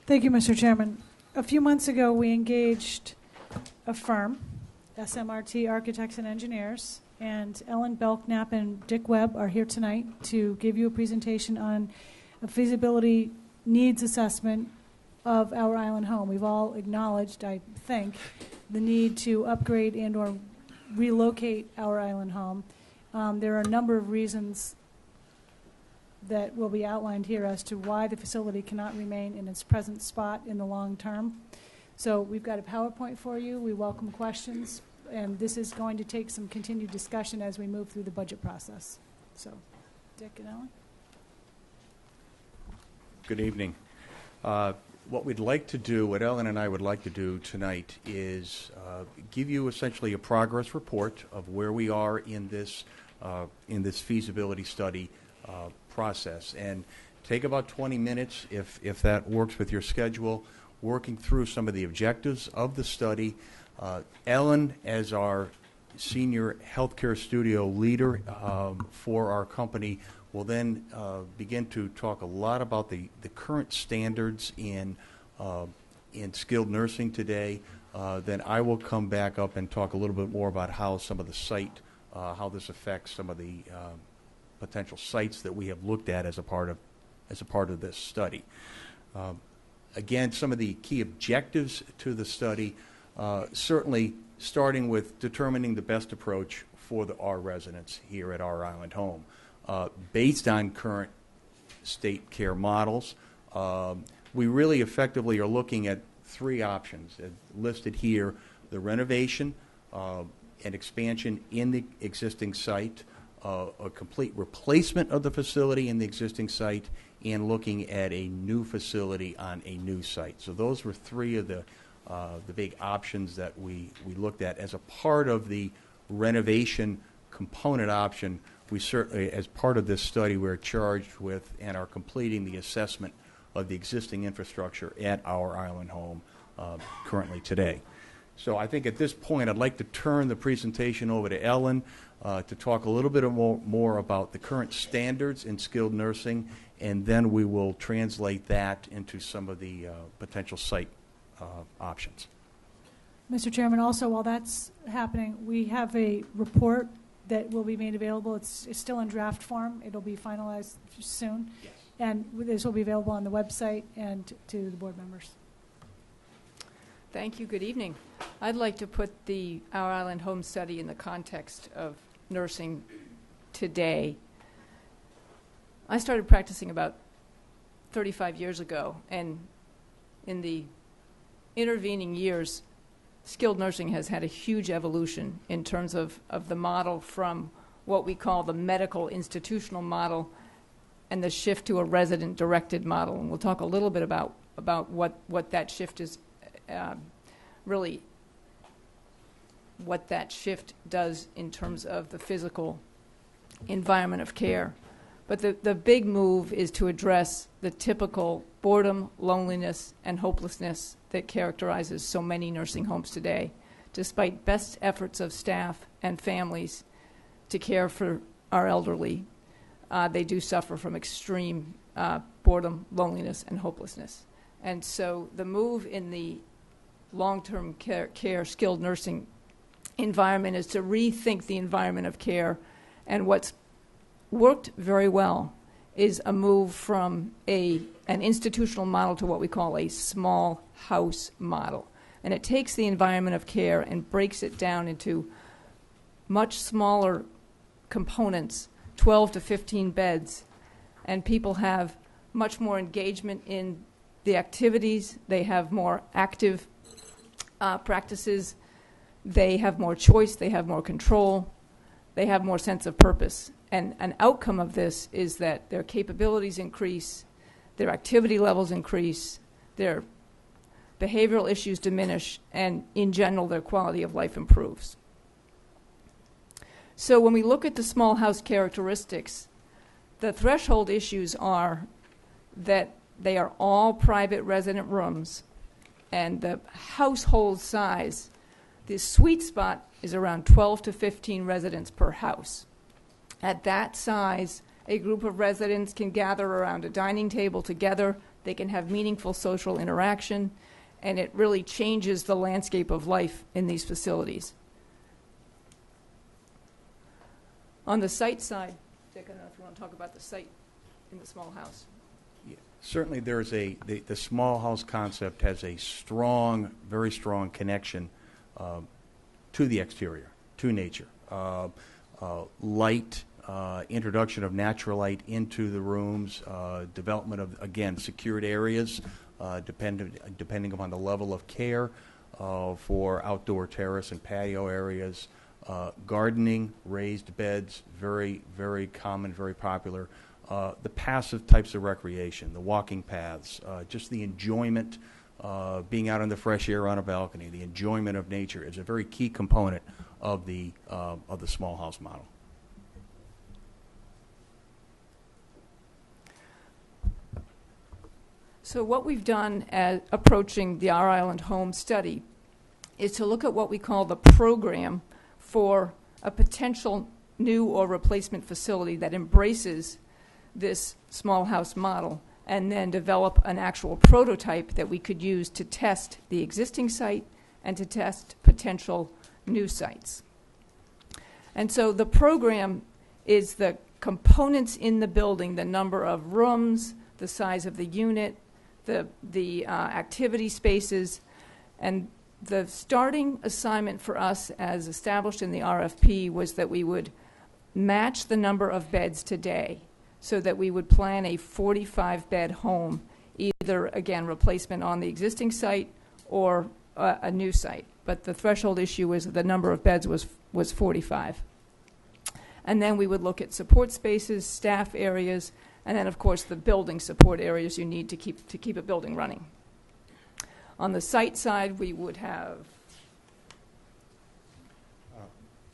Thank you, Mr. Chairman. A few months ago, we engaged a firm, SMRT Architects and Engineers, and Ellen Belknap and Dick Webb are here tonight to give you a presentation on a feasibility needs assessment of our island home. We've all acknowledged, I think, the need to upgrade and or relocate our island home. There are a number of reasons that will be outlined here as to why the facility cannot remain in its present spot in the long term. So we've got a PowerPoint for you. We welcome questions, and this is going to take some continued discussion as we move through the budget process. So, Dick and Ellen. Good evening. What we'd like to do, what Ellen and I would like to do tonight is give you essentially a progress report of where we are in this feasibility study process, and take about 20 minutes if that works with your schedule, working through some of the objectives of the study. Ellen, as our senior healthcare studio leader for our company, will then begin to talk a lot about the current standards in skilled nursing today. Then I will come back up and talk a little bit more about how some of the site, how this affects some of the potential sites that we have looked at as a part of this study. Again, some of the key objectives to the study, certainly starting with determining the best approach for our residents here at our island home. Based on current state care models, we really effectively are looking at three options listed here: the renovation and expansion in the existing site, a complete replacement of the facility in the existing site, and looking at a new facility on a new site. So those were three of the big options that we looked at. As a part of the renovation component option, we certainly, as part of this study, we're charged with and are completing the assessment of the existing infrastructure at our island home currently today. So I think at this point I'd like to turn the presentation over to Ellen to talk a little bit more about the current standards in skilled nursing, and then we will translate that into some of the potential site options. Mr. Chairman, also while that's happening, we have a report that will be made available. It's still in draft form. It'll be finalized soon. Yes. And this will be available on the website and to the board members. Thank you. Good evening. I'd like to put Our Island Home Study in the context of nursing today. I started practicing about 35 years ago, and in the intervening years, skilled nursing has had a huge evolution in terms of the model from what we call the medical institutional model and the shift to a resident-directed model. And we'll talk a little bit about what that shift is, really what that shift does in terms of the physical environment of care. But the big move is to address the typical boredom, loneliness, and hopelessness that characterizes so many nursing homes today. Despite best efforts of staff and families to care for our elderly, they do suffer from extreme boredom, loneliness, and hopelessness. And so the move in the long-term care skilled nursing environment is to rethink the environment of care. And what's worked very well is a move from an institutional model to what we call a small house model. And it takes the environment of care and breaks it down into much smaller components, 12 to 15 beds, and people have much more engagement in the activities. They have more active practices. They have more choice. They have more control. They have more sense of purpose. And an outcome of this is that their capabilities increase, their activity levels increase, their behavioral issues diminish, and in general, their quality of life improves. So when we look at the small house characteristics, the threshold issues are that they are all private resident rooms, and the household size, the sweet spot is around 12 to 15 residents per house. At that size, a group of residents can gather around a dining table together. they can have meaningful social interaction, and it really changes the landscape of life in these facilities. On the site side, Dick, I don't know if you want to talk about the site in the small house. Certainly, there's the small house concept has a strong, very strong connection to the exterior, to nature. Light, introduction of natural light into the rooms, development of, again, secured areas, depending upon the level of care for outdoor terrace and patio areas. Gardening, raised beds, very, very common, very popular. The passive types of recreation, the walking paths, just the enjoyment, being out in the fresh air on a balcony, the enjoyment of nature is a very key component of the small house model. So what we've done as approaching the Our Island Home study is to look at what we call the program for a potential new or replacement facility that embraces this small house model, and then develop an actual prototype that we could use to test the existing site and to test potential new sites. And so the program is the components in the building, the number of rooms, the size of the unit, the activity spaces, and the starting assignment for us as established in the RFP was that we would match the number of beds today, so that we would plan a 45-bed home, either, again, replacement on the existing site or a new site. But the threshold issue was the number of beds was 45. And then we would look at support spaces, staff areas, and then, of course, the building support areas you need to keep a building running. On the site side, we would have...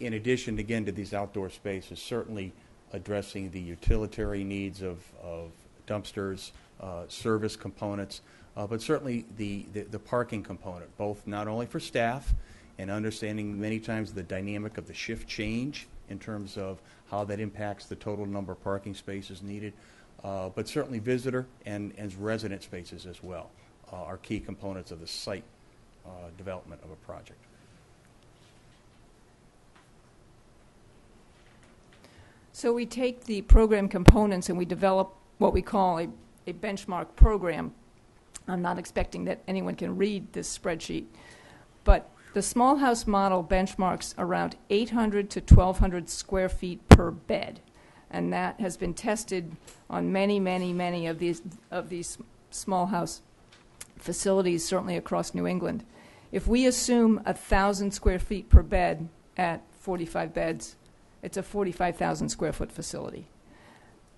In addition, again, to these outdoor spaces, certainly addressing the utilitarian needs of dumpsters, service components, but certainly the parking component, both not only for staff and understanding many times the dynamic of the shift change in terms of how that impacts the total number of parking spaces needed, but certainly visitor and resident spaces as well are key components of the site development of a project. So we take the program components and we develop what we call a benchmark program. I'm not expecting that anyone can read this spreadsheet, but the small house model benchmarks around 800 to 1,200 square feet per bed, and that has been tested on many, many, many of these small house facilities, certainly across New England. If we assume 1,000 square feet per bed at 45 beds, it's a 45,000 square foot facility.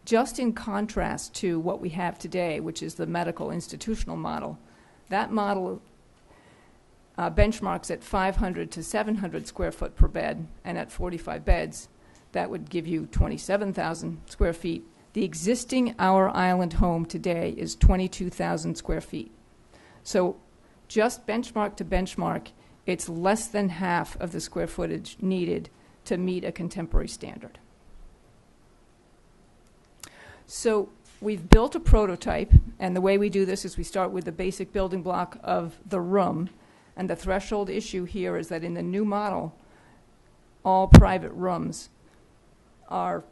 Just in contrast to what we have today, which is the medical institutional model, that model benchmarks at 500 to 700 square foot per bed, and at 45 beds, that would give you 27,000 square feet. The existing Our Island home today is 22,000 square feet. So just benchmark to benchmark, it's less than half of the square footage needed to meet a contemporary standard. So we've built a prototype, and the way we do this is we start with the basic building block of the room, and the threshold issue here is that in the new model, all private rooms are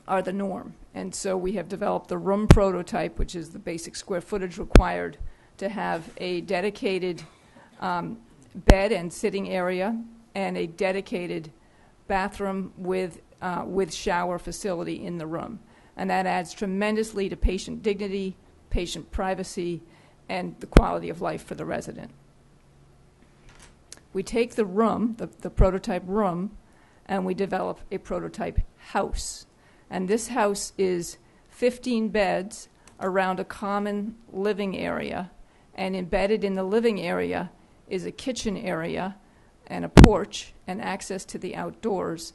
the norm. And so we have developed the room prototype, which is the basic square footage required to have a dedicated bed and sitting area and a dedicated bathroom with shower facility in the room. And that adds tremendously to patient dignity, patient privacy, and the quality of life for the resident. We take the room, the prototype room, and we develop a prototype house. And this house is 15 beds around a common living area, and embedded in the living area is a kitchen area and a porch and access to the outdoors.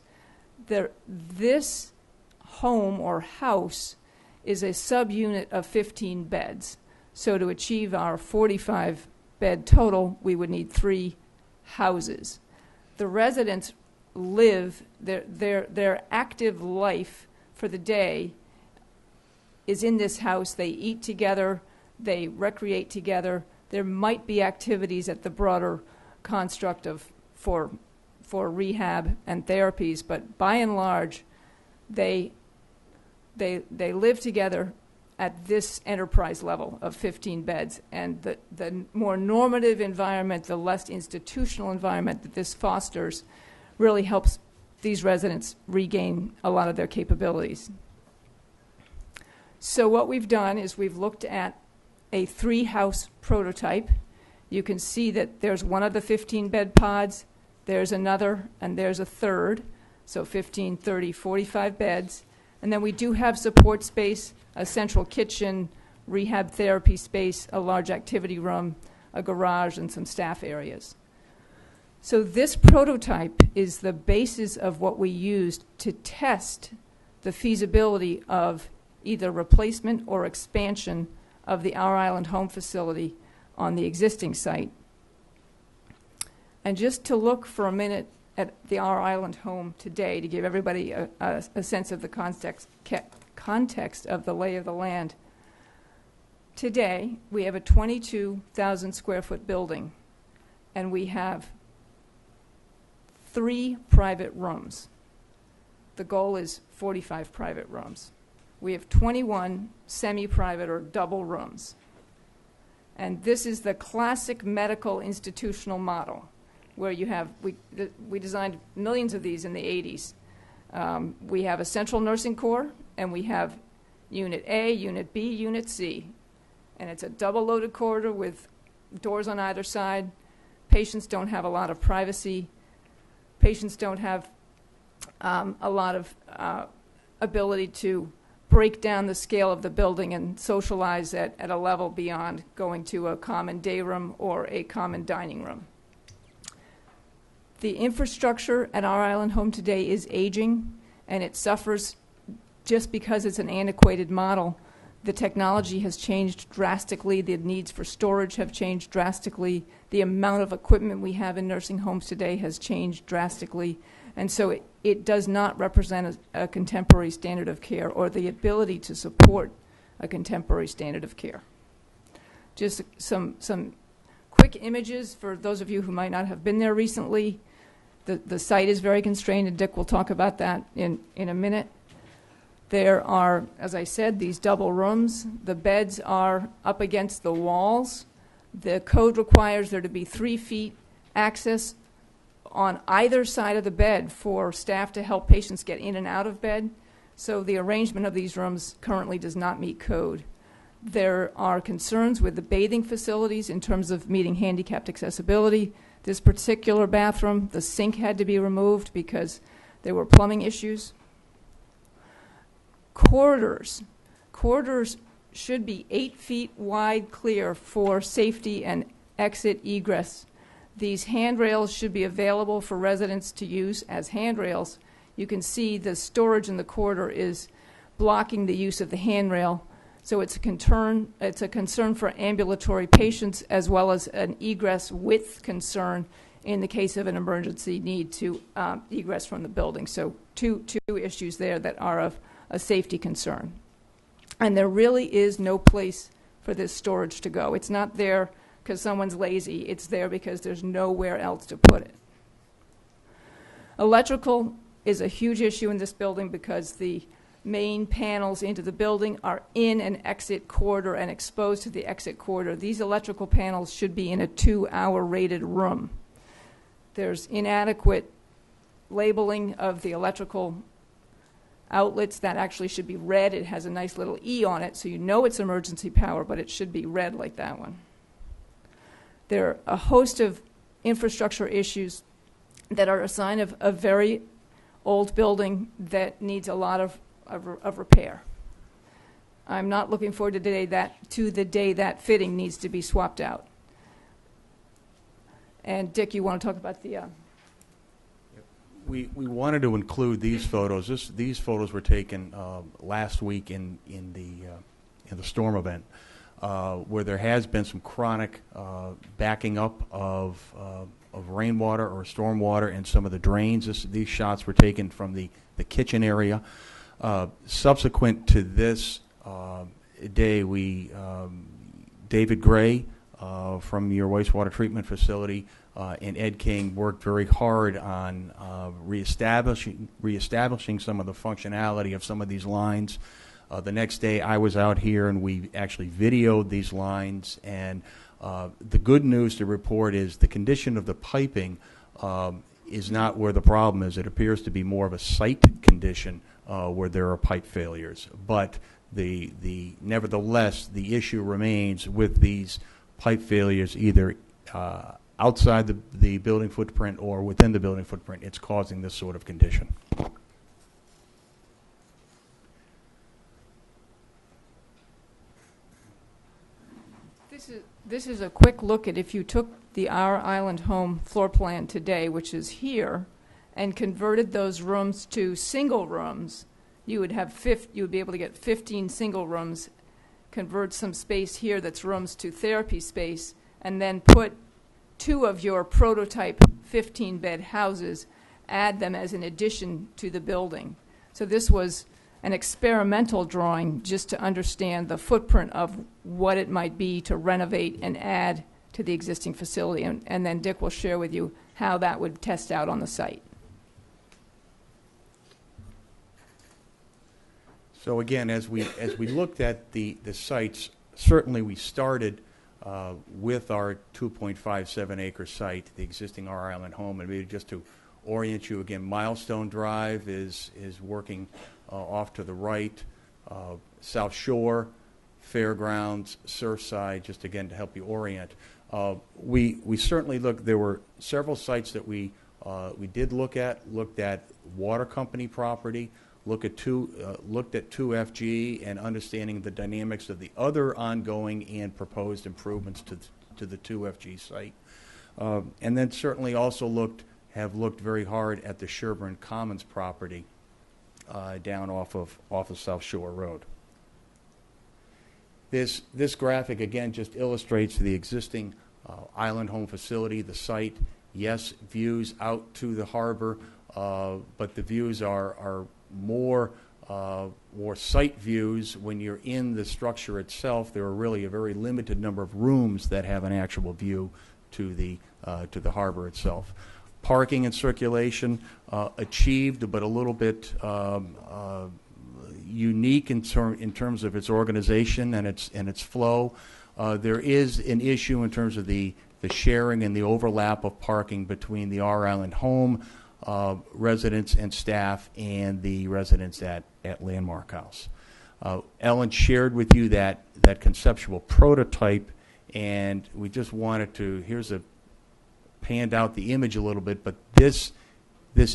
This home or house is a subunit of 15 beds. So to achieve our 45 bed total, we would need 3 houses. The residents live, their active life for the day is in this house. They eat together, They recreate together. There might be activities at the broader construct of for rehab and therapies, but by and large, they live together at this enterprise level of 15 beds. And the more normative environment, the less institutional environment that this fosters really helps these residents regain a lot of their capabilities. So what we've done is we've looked at a 3-house prototype. You can see that there's one of the 15-bed pods, there's another, and there's a third. So 15, 30, 45 beds. And then we do have support space, a central kitchen, rehab therapy space, a large activity room, a garage, and some staff areas. So this prototype is the basis of what we used to test the feasibility of either replacement or expansion of the Our Island Home facility on the existing site. And just to look for a minute at the Our Island Home today, to give everybody a sense of the context of the lay of the land. Today, we have a 22,000 square foot building, and we have 3 private rooms. The goal is 45 private rooms. We have 21 semi-private or double rooms. And this is the classic medical institutional model, where you have, we designed millions of these in the 80s. We have a central nursing core, and we have Unit A, Unit B, Unit C. And it's a double-loaded corridor with doors on either side. Patients don't have a lot of privacy. Patients don't have a lot of ability to break down the scale of the building and socialize at a level beyond going to a common day room or a common dining room. The infrastructure at Our Island Home today is aging, and it suffers just because it's an antiquated model. The technology has changed drastically. The needs for storage have changed drastically. The amount of equipment we have in nursing homes today has changed drastically. And so it does not represent a contemporary standard of care or the ability to support a contemporary standard of care. Just some quick images for those of you who might not have been there recently. The site is very constrained, and Dick will talk about that in a minute. There are, as I said, these double rooms. The beds are up against the walls. The code requires there to be 3 feet access on either side of the bed for staff to help patients get in and out of bed. So the arrangement of these rooms currently does not meet code. There are concerns with the bathing facilities in terms of meeting handicapped accessibility. This particular bathroom, the sink had to be removed because there were plumbing issues. Corridors should be 8 feet wide clear for safety and exit egress. These handrails should be available for residents to use as handrails. You can see the storage in the corridor is blocking the use of the handrail. So it's a concern for ambulatory patients as well as an egress width concern in the case of an emergency need to egress from the building. So two issues there that are of a safety concern. And there really is no place for this storage to go. It's not there because someone's lazy. It's there because there's nowhere else to put it. Electrical is a huge issue in this building because the main panels into the building are in an exit corridor and exposed to the exit corridor. These electrical panels should be in a 2-hour rated room. There's inadequate labeling of the electrical outlets. That actually should be red. It has a nice little E on it, so you know it's emergency power, but it should be red like that one. There are a host of infrastructure issues that are a sign of a very old building that needs a lot of repair. I'm not looking forward to the day that fitting needs to be swapped out. And Dick, you want to talk about the... We wanted to include these photos. These photos were taken last week in the storm event, where there has been some chronic backing up of rainwater or stormwater in some of the drains. These shots were taken from the kitchen area. Subsequent to this day, we David Gray from your wastewater treatment facility and Ed King worked very hard on reestablishing some of the functionality of some of these lines. The next day I was out here and we actually videoed these lines, and the good news to report is the condition of the piping is not where the problem is. It appears to be more of a site condition where there are pipe failures. But nevertheless, the issue remains with these pipe failures either outside the building footprint or within the building footprint. It's causing this sort of condition. This is a quick look at if you took the Our Island Home floor plan today, which is here, and converted those rooms to single rooms, you would be able to get 15 single rooms, convert some space here that's rooms to therapy space, and then put 2 of your prototype 15-bed houses, add them as an addition to the building. So this was an experimental drawing just to understand the footprint of what it might be to renovate and add to the existing facility. And then Dick will share with you how that would test out on the site. So again, as we looked at the sites, certainly we started with our 2.57 acre site, the existing Our Island Home, and maybe just to orient you again, Milestone Drive is working off to the right, South Shore, Fairgrounds, Surfside, just again to help you orient. We certainly looked. There were several sites that we did looked at water company property, looked at 2FG and understanding the dynamics of the other ongoing and proposed improvements to the 2FG site, and then certainly also have looked very hard at the Sherburne Commons property down off of South Shore Road. This graphic again just illustrates the existing Island Home facility, the site. Yes, views out to the harbor, but the views are more site views. When you're in the structure itself, there are really a very limited number of rooms that have an actual view to the harbor itself. Parking and circulation achieved, but a little bit unique in terms of its organization and its flow. There is an issue in terms of the sharing and the overlap of parking between the Our Island Home residents and staff and the residents at Landmark House. Ellen shared with you that conceptual prototype, and we just wanted to, panned out the image a little bit, but this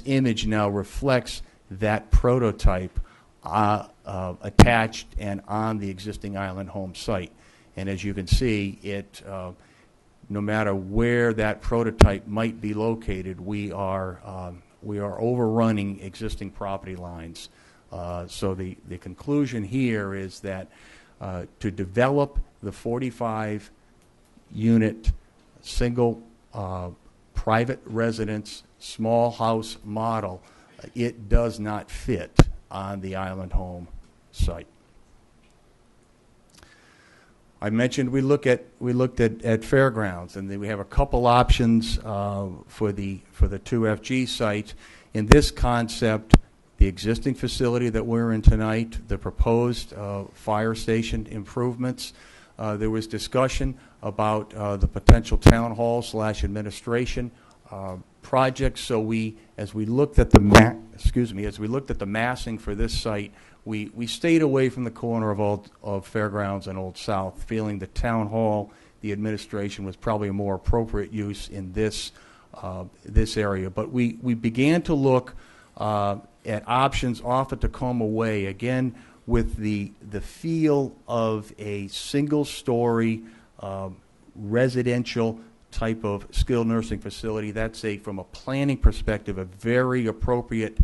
image now reflects that prototype attached and on the existing Island Home site. And as you can see, no matter where that prototype might be located, we are overrunning existing property lines. So the conclusion here is that to develop the 45-unit single private residence small house model, it does not fit on the Island Home site. I mentioned we looked at Fairgrounds, and then we have a couple options for the 2FG site. In this concept, the existing facility that we're in tonight, the proposed fire station improvements, there was discussion about the potential town hall / administration projects. So as we looked at the massing for this site, we stayed away from the corner of Fairgrounds and Old South, feeling the town hall, the administration was probably a more appropriate use in this area. But we began to look at options off at Tacoma Way, again with the feel of a single-story residential type of skilled nursing facility. That's from a planning perspective, a very appropriate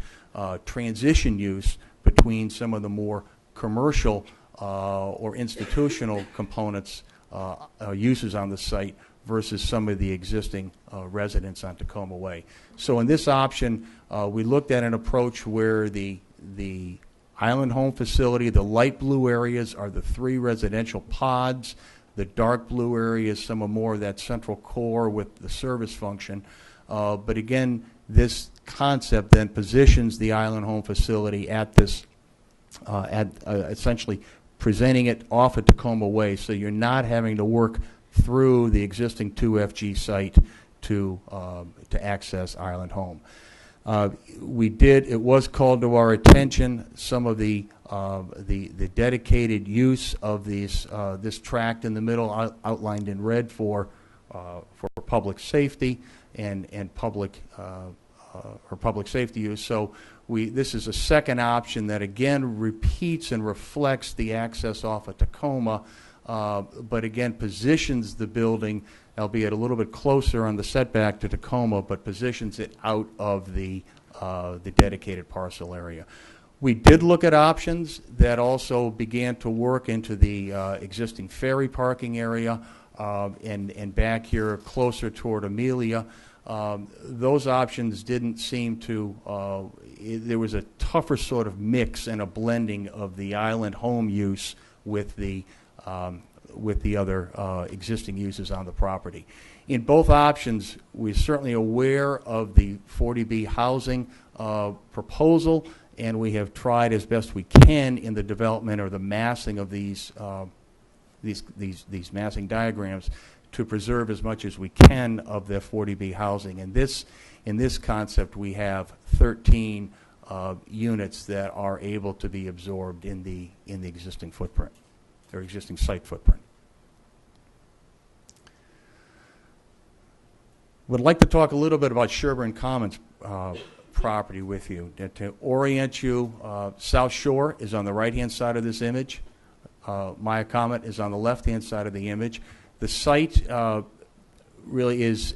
transition use between some of the more commercial or institutional components, uses on the site versus some of the existing residents on Tacoma Way. So in this option, we looked at an approach where the Island Home facility, the light blue areas are the 3 residential pods. The dark blue area is some of more of that central core with the service function. But again, this concept then positions the Island Home facility at this, essentially presenting it off at Tacoma Way, so you're not having to work through the existing 2FG site to access Island Home. It was called to our attention some of the dedicated use of this tract in the middle, outlined in red for public safety and public safety use. So this is a second option that again repeats and reflects the access off of Tacoma, but again positions the building, albeit a little bit closer on the setback to Tacoma, but positions it out of the dedicated parcel area. We did look at options that also began to work into the existing ferry parking area and back here closer toward Amelia. Those options didn't seem to, there was a tougher sort of mix and a blending of the Island Home use with the other existing uses on the property. In both options, we're certainly aware of the 40B housing proposal, and we have tried as best we can in the development or the massing of these massing diagrams to preserve as much as we can of the 40B housing. And in this concept, we have 13 units that are able to be absorbed in the existing footprint, or existing site footprint. Would like to talk a little bit about Sherburne Commons property with you. To orient you, South Shore is on the right-hand side of this image. Maya Comet is on the left-hand side of the image. The site really is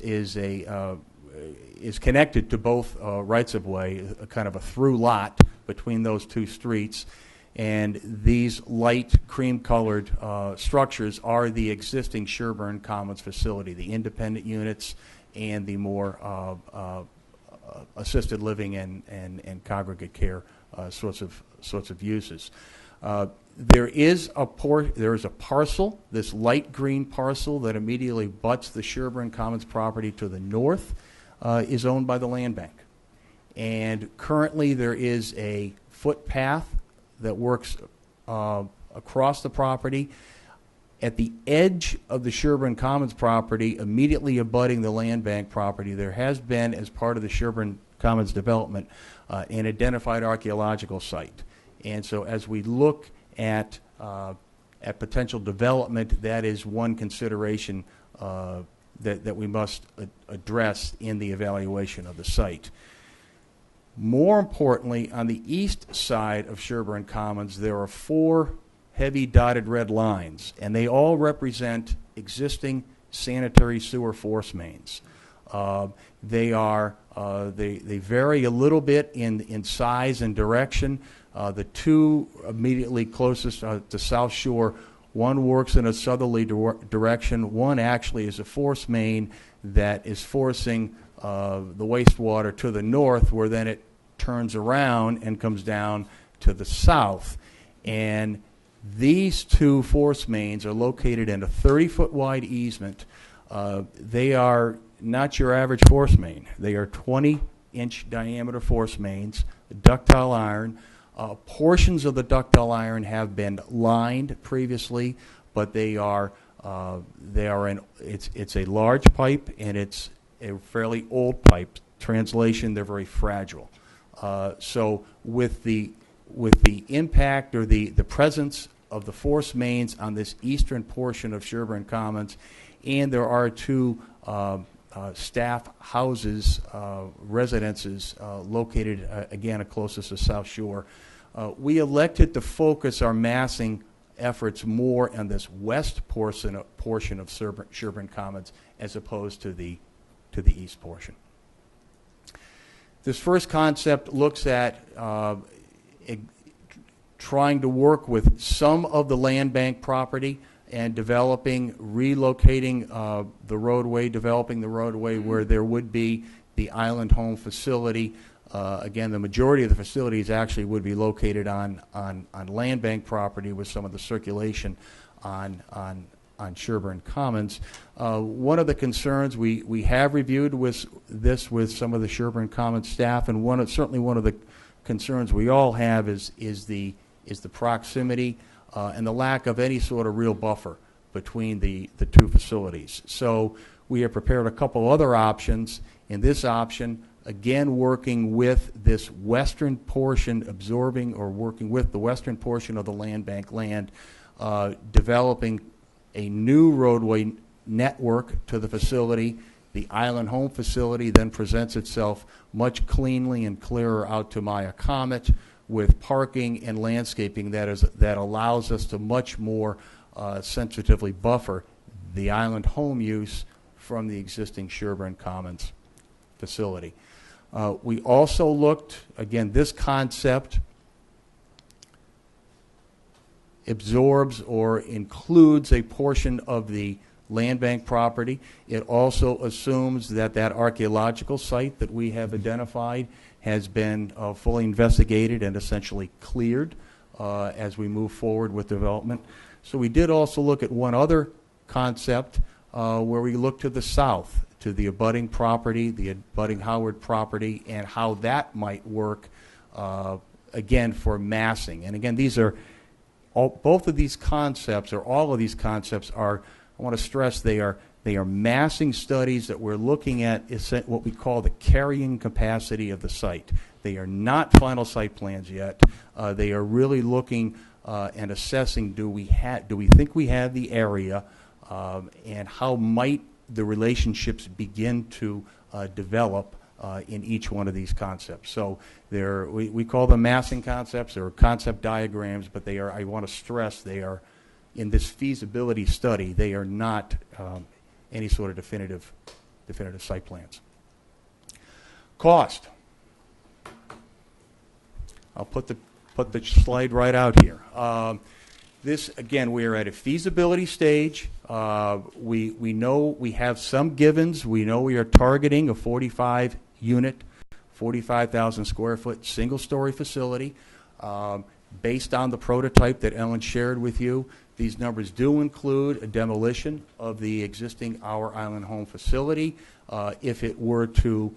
connected to both rights-of-way, a kind of a through lot between those two streets. And these light cream-colored structures are the existing Sherburne Commons facility, the independent units and the more assisted living and congregate care sorts of uses. There is a parcel, this light green parcel that immediately butts the Sherburne Commons property to the north, is owned by the land bank. And currently there is a footpath that works across the property. At the edge of the Sherburne Commons property, immediately abutting the land bank property, there has been, as part of the Sherburne Commons development, an identified archaeological site. And so as we look at potential development, that is one consideration that we must address in the evaluation of the site. More importantly, on the east side of Sherburne Commons, there are 4 heavy dotted red lines, and they all represent existing sanitary sewer force mains. They vary a little bit in size and direction. The two immediately closest to South Shore, one works in a southerly direction. One actually is a force main that is forcing the wastewater to the north, where then it turns around and comes down to the south. And these two force mains are located in a 30-foot wide easement. They are not your average force main. They are 20-inch diameter force mains, ductile iron. Portions of the ductile iron have been lined previously, but it's a large pipe, and it's a fairly old pipe. Translation, they're very fragile. So with the impact or the presence of the force mains on this eastern portion of Sherburne Commons, and there are 2 staff houses, residences located, again, closest to South Shore. We elected to focus our massing efforts more on this west portion of Sherburne Commons as opposed to the east portion. This first concept looks at trying to work with some of the land bank property and relocating the roadway, developing the roadway where there would be the Island Home facility. Again, the majority of the facilities actually would be located on land bank property, with some of the circulation on on Sherburne Commons. One of the concerns we have reviewed with some of the Sherburne Commons staff, and certainly one of the concerns we all have is the proximity and the lack of any sort of real buffer between the two facilities. So we have prepared a couple other options. In this option, again, working with this western portion, working with the western portion of the land bank land, developing a new roadway network to the facility. The Island Home facility then presents itself much cleanly and clearer out to Maya Comet, with parking and landscaping that allows us to much more sensitively buffer the Island Home use from the existing Sherburne Commons facility. We also looked, again, this concept absorbs or includes a portion of the land bank property. It also assumes that archaeological site that we have identified has been fully investigated and essentially cleared as we move forward with development. So we did also look at one other concept where we looked to the south, to the abutting property, the abutting Howard property, and how that might work, again, for massing. And again, these are both of these concepts, or all of these concepts, are, I want to stress, they are massing studies that we're looking at what we call the carrying capacity of the site. They are not final site plans yet. They are really looking and assessing, do we think we have the area, and how might the relationships begin to develop in each one of these concepts. So we call them massing concepts or concept diagrams, but they are, I want to stress, they are, in this feasibility study, they are not any sort of definitive site plans. Cost. I'll put the slide right out here. This, again, we are at a feasibility stage. We know we have some givens. We know we are targeting a 45-unit, 45,000 square foot single-story facility. Based on the prototype that Ellen shared with you, these numbers do include a demolition of the existing Our Island Home facility. If we were to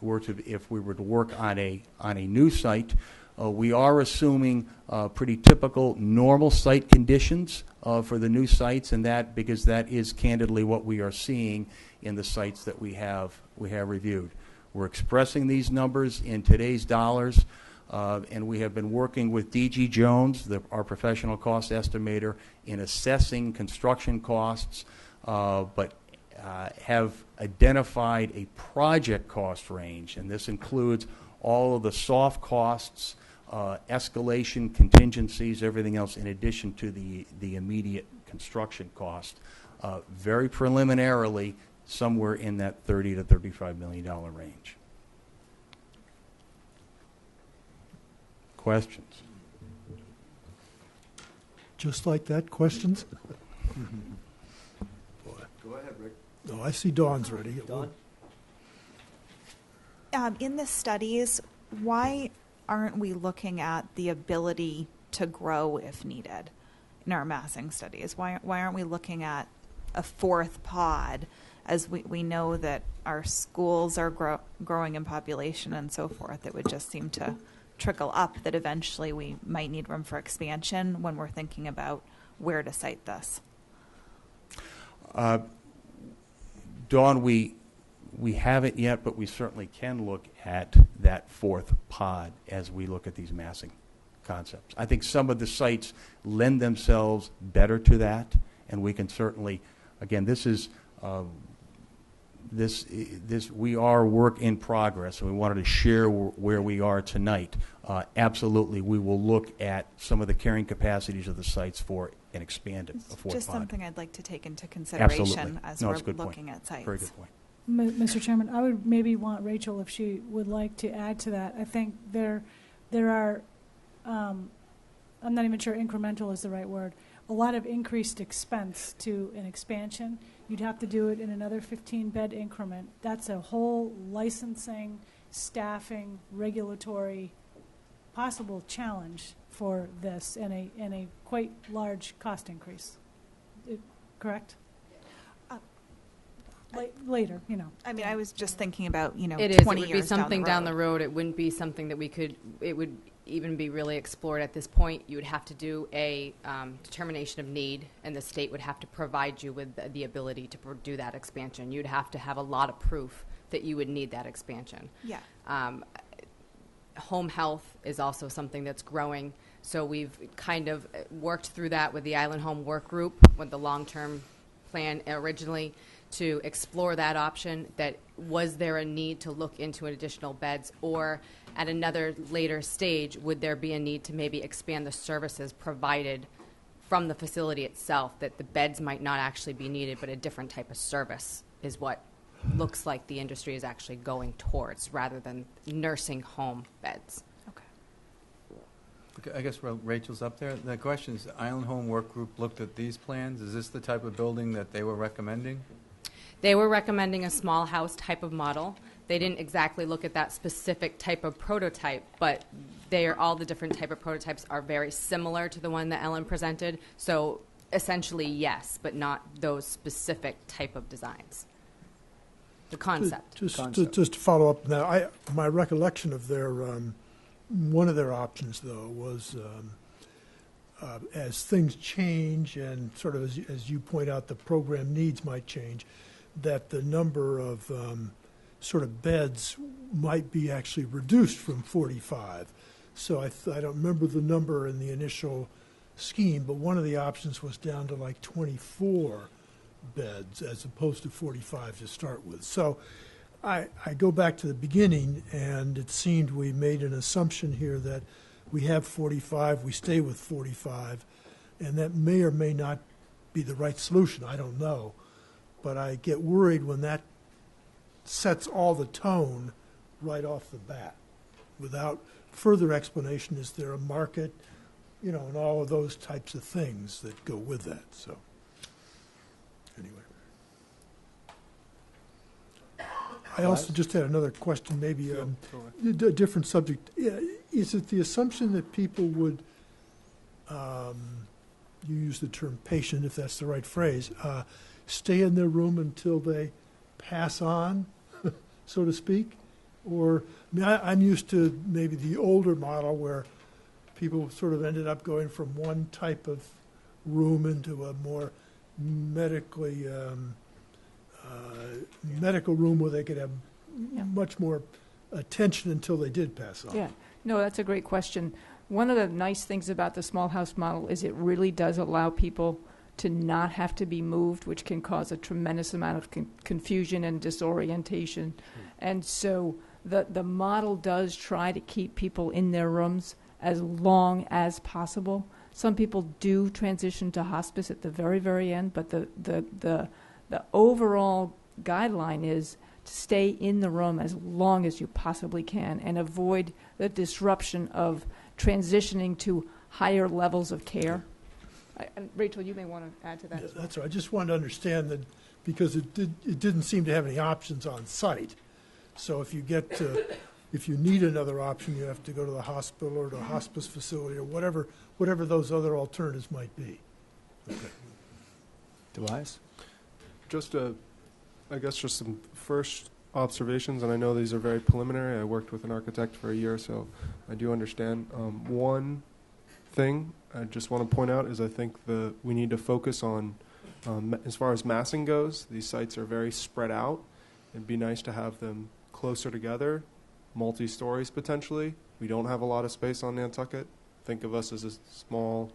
work on a new site, we are assuming pretty typical normal site conditions for the new sites, and that because that is candidly what we are seeing in the sites that we have reviewed. We're expressing these numbers in today's dollars. And we have been working with D.G. Jones, our professional cost estimator, in assessing construction costs, but have identified a project cost range, and this includes all of the soft costs, escalation, contingencies, everything else in addition to the immediate construction cost. Very preliminarily, somewhere in that $30 to $35 million range. Questions? Just like that, questions? Go ahead, Rick. Oh, I see Dawn's ready. Dawn? In the studies, why aren't we looking at the ability to grow if needed in our massing studies? Why aren't we looking at a fourth pod, as we know that our schools are growing in population and so forth? It would just seem to trickle up that eventually we might need room for expansion when we're thinking about where to site this. Dawn, we haven't yet, but we certainly can look at that fourth pod as we look at these massing concepts. I think some of the sites lend themselves better to that, and we can certainly, again, this is we are work in progress, and we wanted to share where we are tonight. Absolutely, we will look at some of the carrying capacities of the sites for an expanded fourth pod. Just something I'd like to take into consideration Absolutely. as No, we're it's a good looking point. at sites. Very good point. Mr. Chairman, I would maybe want Rachel, if she would like to add to that. I think there are, I'm not even sure incremental is the right word, a lot of increased expense to an expansion. You'd have to do it in another 15-bed increment. That's a whole licensing, staffing, regulatory possible challenge for this, and a quite large cost increase. correct? Uh, Later, I mean, I was just thinking about, It is. It 20 would be years something down down the road. It wouldn't be something that it would even be really explored at this point. You would have to do a determination of need, and the state would have to provide you with the ability to do that expansion. You'd have to have a lot of proof that you would need that expansion. Yeah. Home health is also something that's growing. So we've kind of worked through that with the Island Home Work Group, with the long-term plan originally, to explore that option, that was there a need to look into additional beds, or at another later stage, would there be a need to maybe expand the services provided from the facility itself, that the beds might not actually be needed, but a different type of service is what looks like the industry is actually going towards, rather than nursing home beds. Okay. Okay, I guess while Rachel's up there, the question is, the Island Home Work Group looked at these plans. Is this the type of building that they were recommending? They were recommending a small house type of model. They didn't exactly look at that specific type of prototype, but all the different type of prototypes are very similar to the one that Ellen presented. So essentially, yes, but not those specific type of designs. The concept. Just to follow up now, my recollection of their one of their options though was as things change and sort of as you point out, the program needs might change, that the number of sort of beds might be actually reduced from 45. So I don't remember the number in the initial scheme, but one of the options was down to like 24 beds as opposed to 45 to start with. So I go back to the beginning, and it seemed we made an assumption here that we have 45, we stay with 45, and that may or may not be the right solution. I don't know. But I get worried when that sets all the tone right off the bat without further explanation. Is there a market, and all of those types of things that go with that. So anyway. I also just had another question, maybe a different subject. Is it the assumption that people would, you use the term patient, if that's the right phrase, stay in their room until they pass on, so to speak? Or I'm used to maybe the older model where people sort of ended up going from one type of room into a more medical room where they could have much more attention until they did pass on. Yeah, no, that's a great question. One of the nice things about the small house model is it really does allow people to not have to be moved, which can cause a tremendous amount of confusion and disorientation. And so the model does try to keep people in their rooms as long as possible. Some people do transition to hospice at the very, very end, but the overall guideline is to stay in the room as long as you possibly can and avoid the disruption of transitioning to higher levels of care. And Rachel, you may want to add to that as well. That's right. I just wanted to understand that because it didn't seem to have any options on site. So if you need another option, you have to go to the hospital or to a hospice facility or whatever those other alternatives might be. Okay. Tobias? I guess just some first observations, and I know these are very preliminary. I worked with an architect for a year, so I do understand. One thing I just want to point out is I think we need to focus on, as far as massing goes, these sites are very spread out. It'd be nice to have them closer together, multi-stories potentially. We don't have a lot of space on Nantucket. Think of us as a small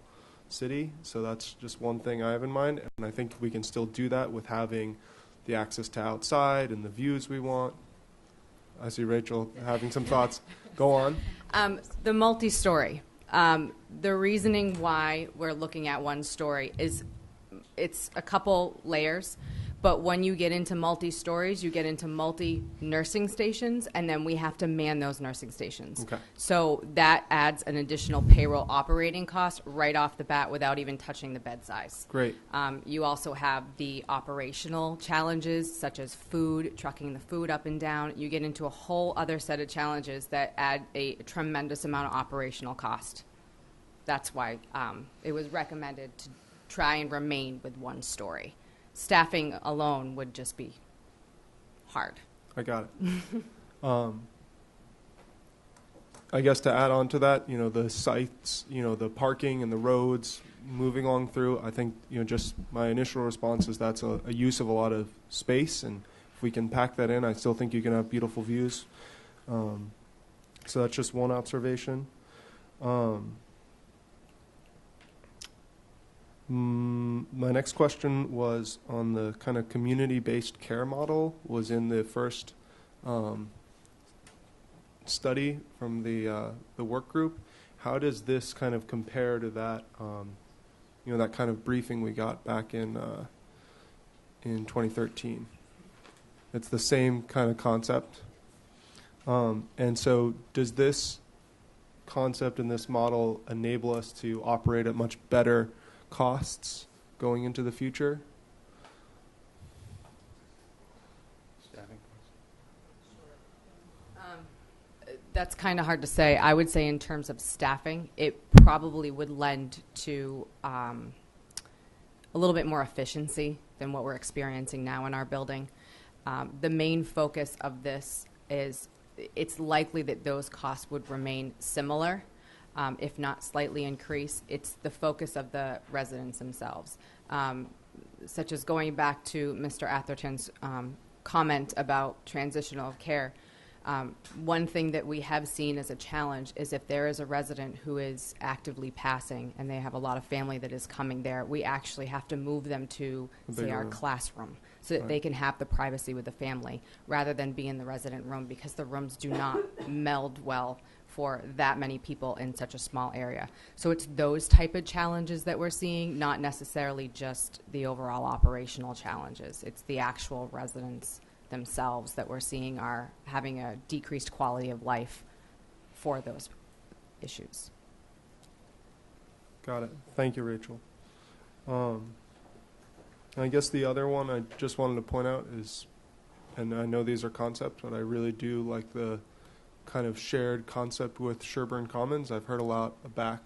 city, so that's just one thing I have in mind, and I think we can still do that with having the access to outside and the views we want. I see Rachel having some thoughts. Go on. The multi-story. The reasoning why we're looking at one story is it's a couple layers, but when you get into multi-stories, you get into multi-nursing stations, and then we have to man those nursing stations. Okay. So that adds an additional payroll operating cost right off the bat without even touching the bed size. Great. You also have the operational challenges, such as food, trucking the food up and down. You get into a whole other set of challenges that add a tremendous amount of operational cost. That's why it was recommended try and remain with one story. Staffing alone would just be hard. I got it. I guess to add on to that, the sites, the parking and the roads moving along through, I think, just my initial response is that's a use of a lot of space, and if we can pack that in, I still think you can have beautiful views. So that's just one observation. My next question was on the kind of community-based care model was in the first study from the work group. How does this kind of compare to that, that kind of briefing we got back in 2013? It's the same kind of concept. And so does this concept and this model enable us to operate at much better costs going into the future? That's kind of hard to say. I would say in terms of staffing, it probably would lend to a little bit more efficiency than what we're experiencing now in our building. The main focus of this is it's likely that those costs would remain similar, if not slightly increase. It's the focus of the residents themselves, such as going back to Mr. Atherton's comment about transitional care. One thing that we have seen as a challenge is if there is a resident who is actively passing and they have a lot of family that is coming there, we actually have to move them to, say, our classroom so that they can have the privacy with the family rather than be in the resident room, because the rooms do not meld well for that many people in such a small area. So it's those type of challenges that we're seeing, not necessarily just the overall operational challenges. It's the actual residents themselves that we're seeing are having a decreased quality of life for those issues. Got it. Thank you, Rachel. I guess the other one I just wanted to point out is, and I know these are concepts, but I really do like the kind of shared concept with Sherburne Commons. I've heard a lot back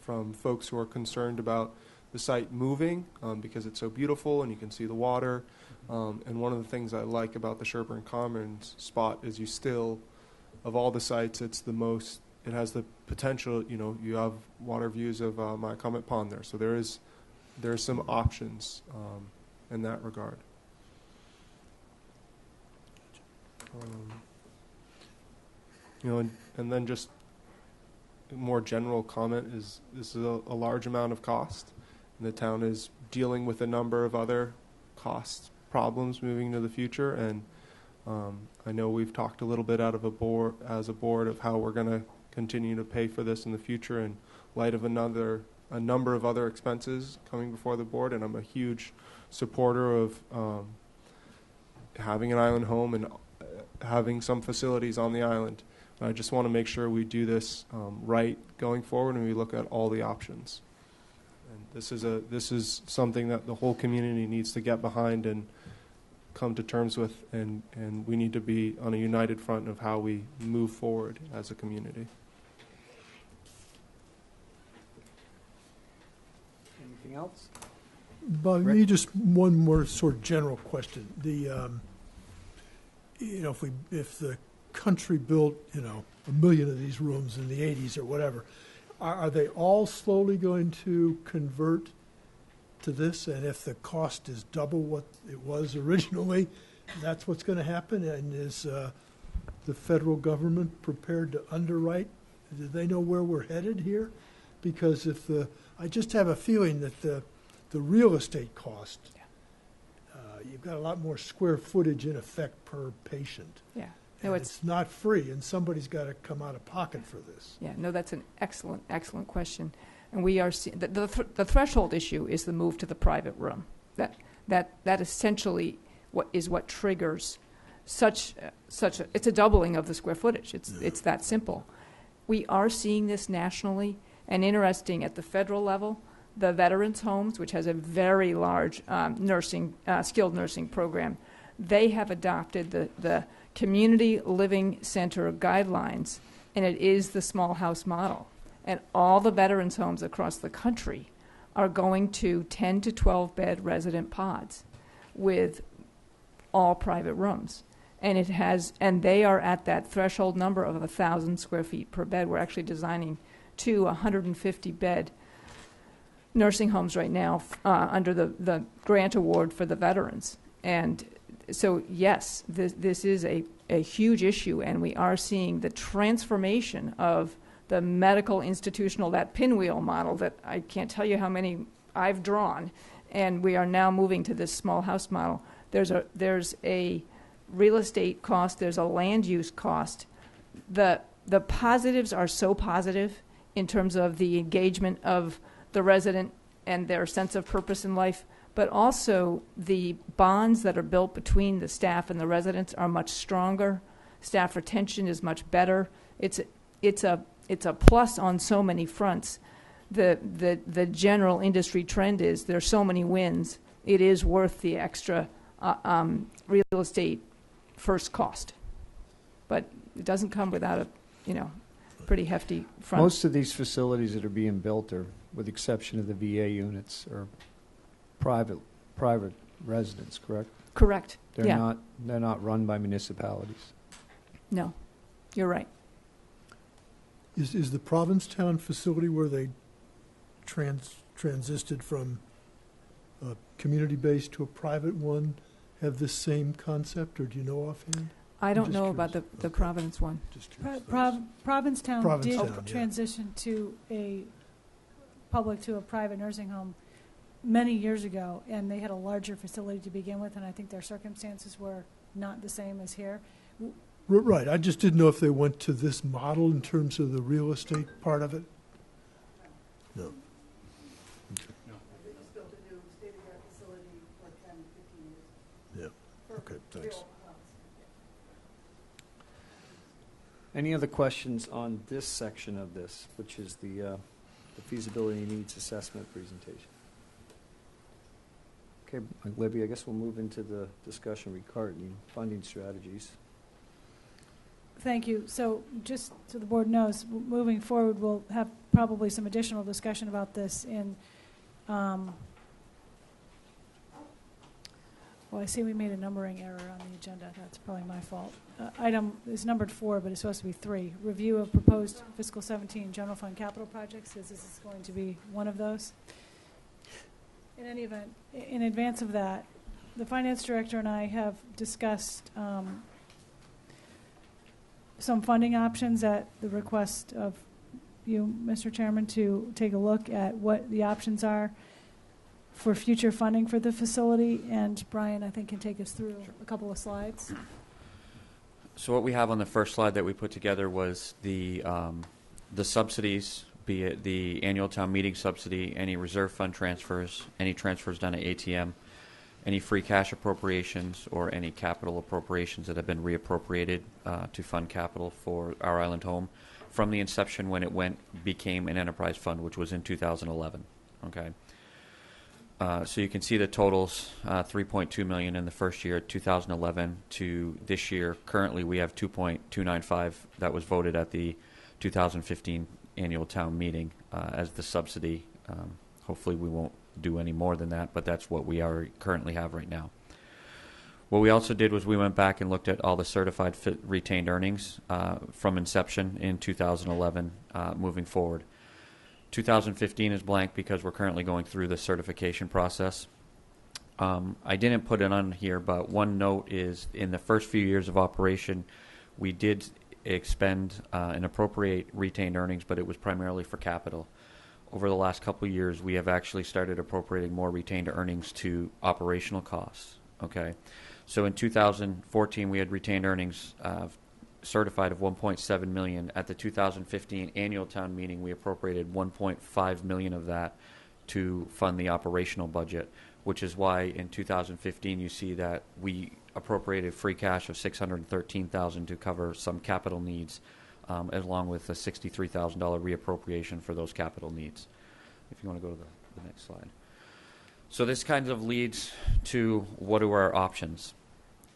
from folks who are concerned about the site moving because it's so beautiful and you can see the water. And one of the things I like about the Sherburne Commons spot is you still, of all the sites, it's the most, it has the potential, you have water views of my Comet Pond there. So there's some options in that regard. And then just a more general comment is this is a large amount of cost, and the town is dealing with a number of other cost problems moving into the future, and I know we've talked a little bit as a board of how we're going to continue to pay for this in the future in light of a number of other expenses coming before the board, and I'm a huge supporter of having an island home and having some facilities on the island. I just want to make sure we do this right going forward, and we look at all the options. And this is something that the whole community needs to get behind and come to terms with, and we need to be on a united front of how we move forward as a community. Anything else? But maybe just one more sort of general question. If the country built, 1 million of these rooms in the 80s or whatever, are they all slowly going to convert to this? And if the cost is double what it was originally, that's what's going to happen? And is the federal government prepared to underwrite? Do they know where we're headed here? Because I just have a feeling that the real estate cost, you've got a lot more square footage in effect per patient. Yeah. No, it's not free, and somebody's got to come out of pocket for this. Yeah, no, that's an excellent question. And we are the threshold issue is the move to the private room. That essentially what triggers such it's a doubling of the square footage. It's that simple. We are seeing this nationally, and interesting at the federal level. The veterans' homes, which has a very large skilled nursing program, they have adopted the community living center guidelines, and it is the small house model. And all the veterans' homes across the country are going to 10 to 12 bed resident pods with all private rooms. And they are at that threshold number of 1,000 square feet per bed. We're actually designing 2 150 bed nursing homes right now under the grant award for the veterans. And so, yes, this is a huge issue, and we are seeing the transformation of the medical institutional, that pinwheel model that I can't tell you how many I've drawn, and we are now moving to this small house model. There's a real estate cost, there's a land use cost. The positives are so positive in terms of the engagement of the resident and their sense of purpose in life, but also the bonds that are built between the staff and the residents are much stronger. Staff retention is much better. It's a plus on so many fronts. The general industry trend is there's so many wins. It is worth the extra real estate first cost, but it doesn't come without a pretty hefty front. Most of these facilities that are being built are, with the exception of the VA units, are private residents, correct? Correct. They're Yeah. not run by municipalities. No, you're right. Is the Provincetown facility where they transisted from a community-based to a private one have this same concept, or do you know offhand? I I'm don't just know curious. about the Okay. Providence one. Just curious. Provincetown did Provincetown, yeah. transition to a public to a private nursing home many years ago, and they had a larger facility to begin with, and I think their circumstances were not the same as here. Right, I just didn't know if they went to this model in terms of the real estate part of it. No. Yeah, okay, thanks. Any other questions on this section of this, which is the feasibility needs assessment presentation? Okay, Libby, I guess we'll move into the discussion regarding funding strategies. Thank you. So just so the board knows, moving forward, we'll have probably some additional discussion about this in, well, I see we made a numbering error on the agenda. That's probably my fault. Item is numbered 4, but it's supposed to be 3. Review of proposed fiscal 17 general fund capital projects, because this is going to be one of those. In any event, in advance of that, the finance director and I have discussed some funding options at the request of you, Mr. Chairman, to take a look at what the options are for future funding for the facility. And Brian, I think, can take us through a couple of slides. So what we have on the first slide that we put together was the subsidies, be it the annual town meeting subsidy, any reserve fund transfers, any transfers done at ATM, any free cash appropriations, or any capital appropriations that have been reappropriated to fund capital for our island home from the inception when it became an enterprise fund, which was in 2011. Okay. So you can see the totals, $3.2 million in the first year, 2011 to this year. Currently, we have $2.295 that was voted at the 2015 annual town meeting as the subsidy. Hopefully, we won't do any more than that, but that's what we currently have right now. What we also did was we went back and looked at all the certified retained earnings from inception in 2011 moving forward. 2015 is blank because we're currently going through the certification process. I didn't put it on here, but one note is in the first few years of operation, we did expend and appropriate retained earnings, but it was primarily for capital. Over the last couple of years, we have actually started appropriating more retained earnings to operational costs. Okay, so in 2014, we had retained earnings certified of $1.7 million. At the 2015 annual town meeting, we appropriated $1.5 million of that to fund the operational budget, which is why in 2015 you see that we appropriated free cash of $613,000 to cover some capital needs, along with a $63,000 reappropriation for those capital needs. If you want to go to the next slide. So this kind of leads to what are our options.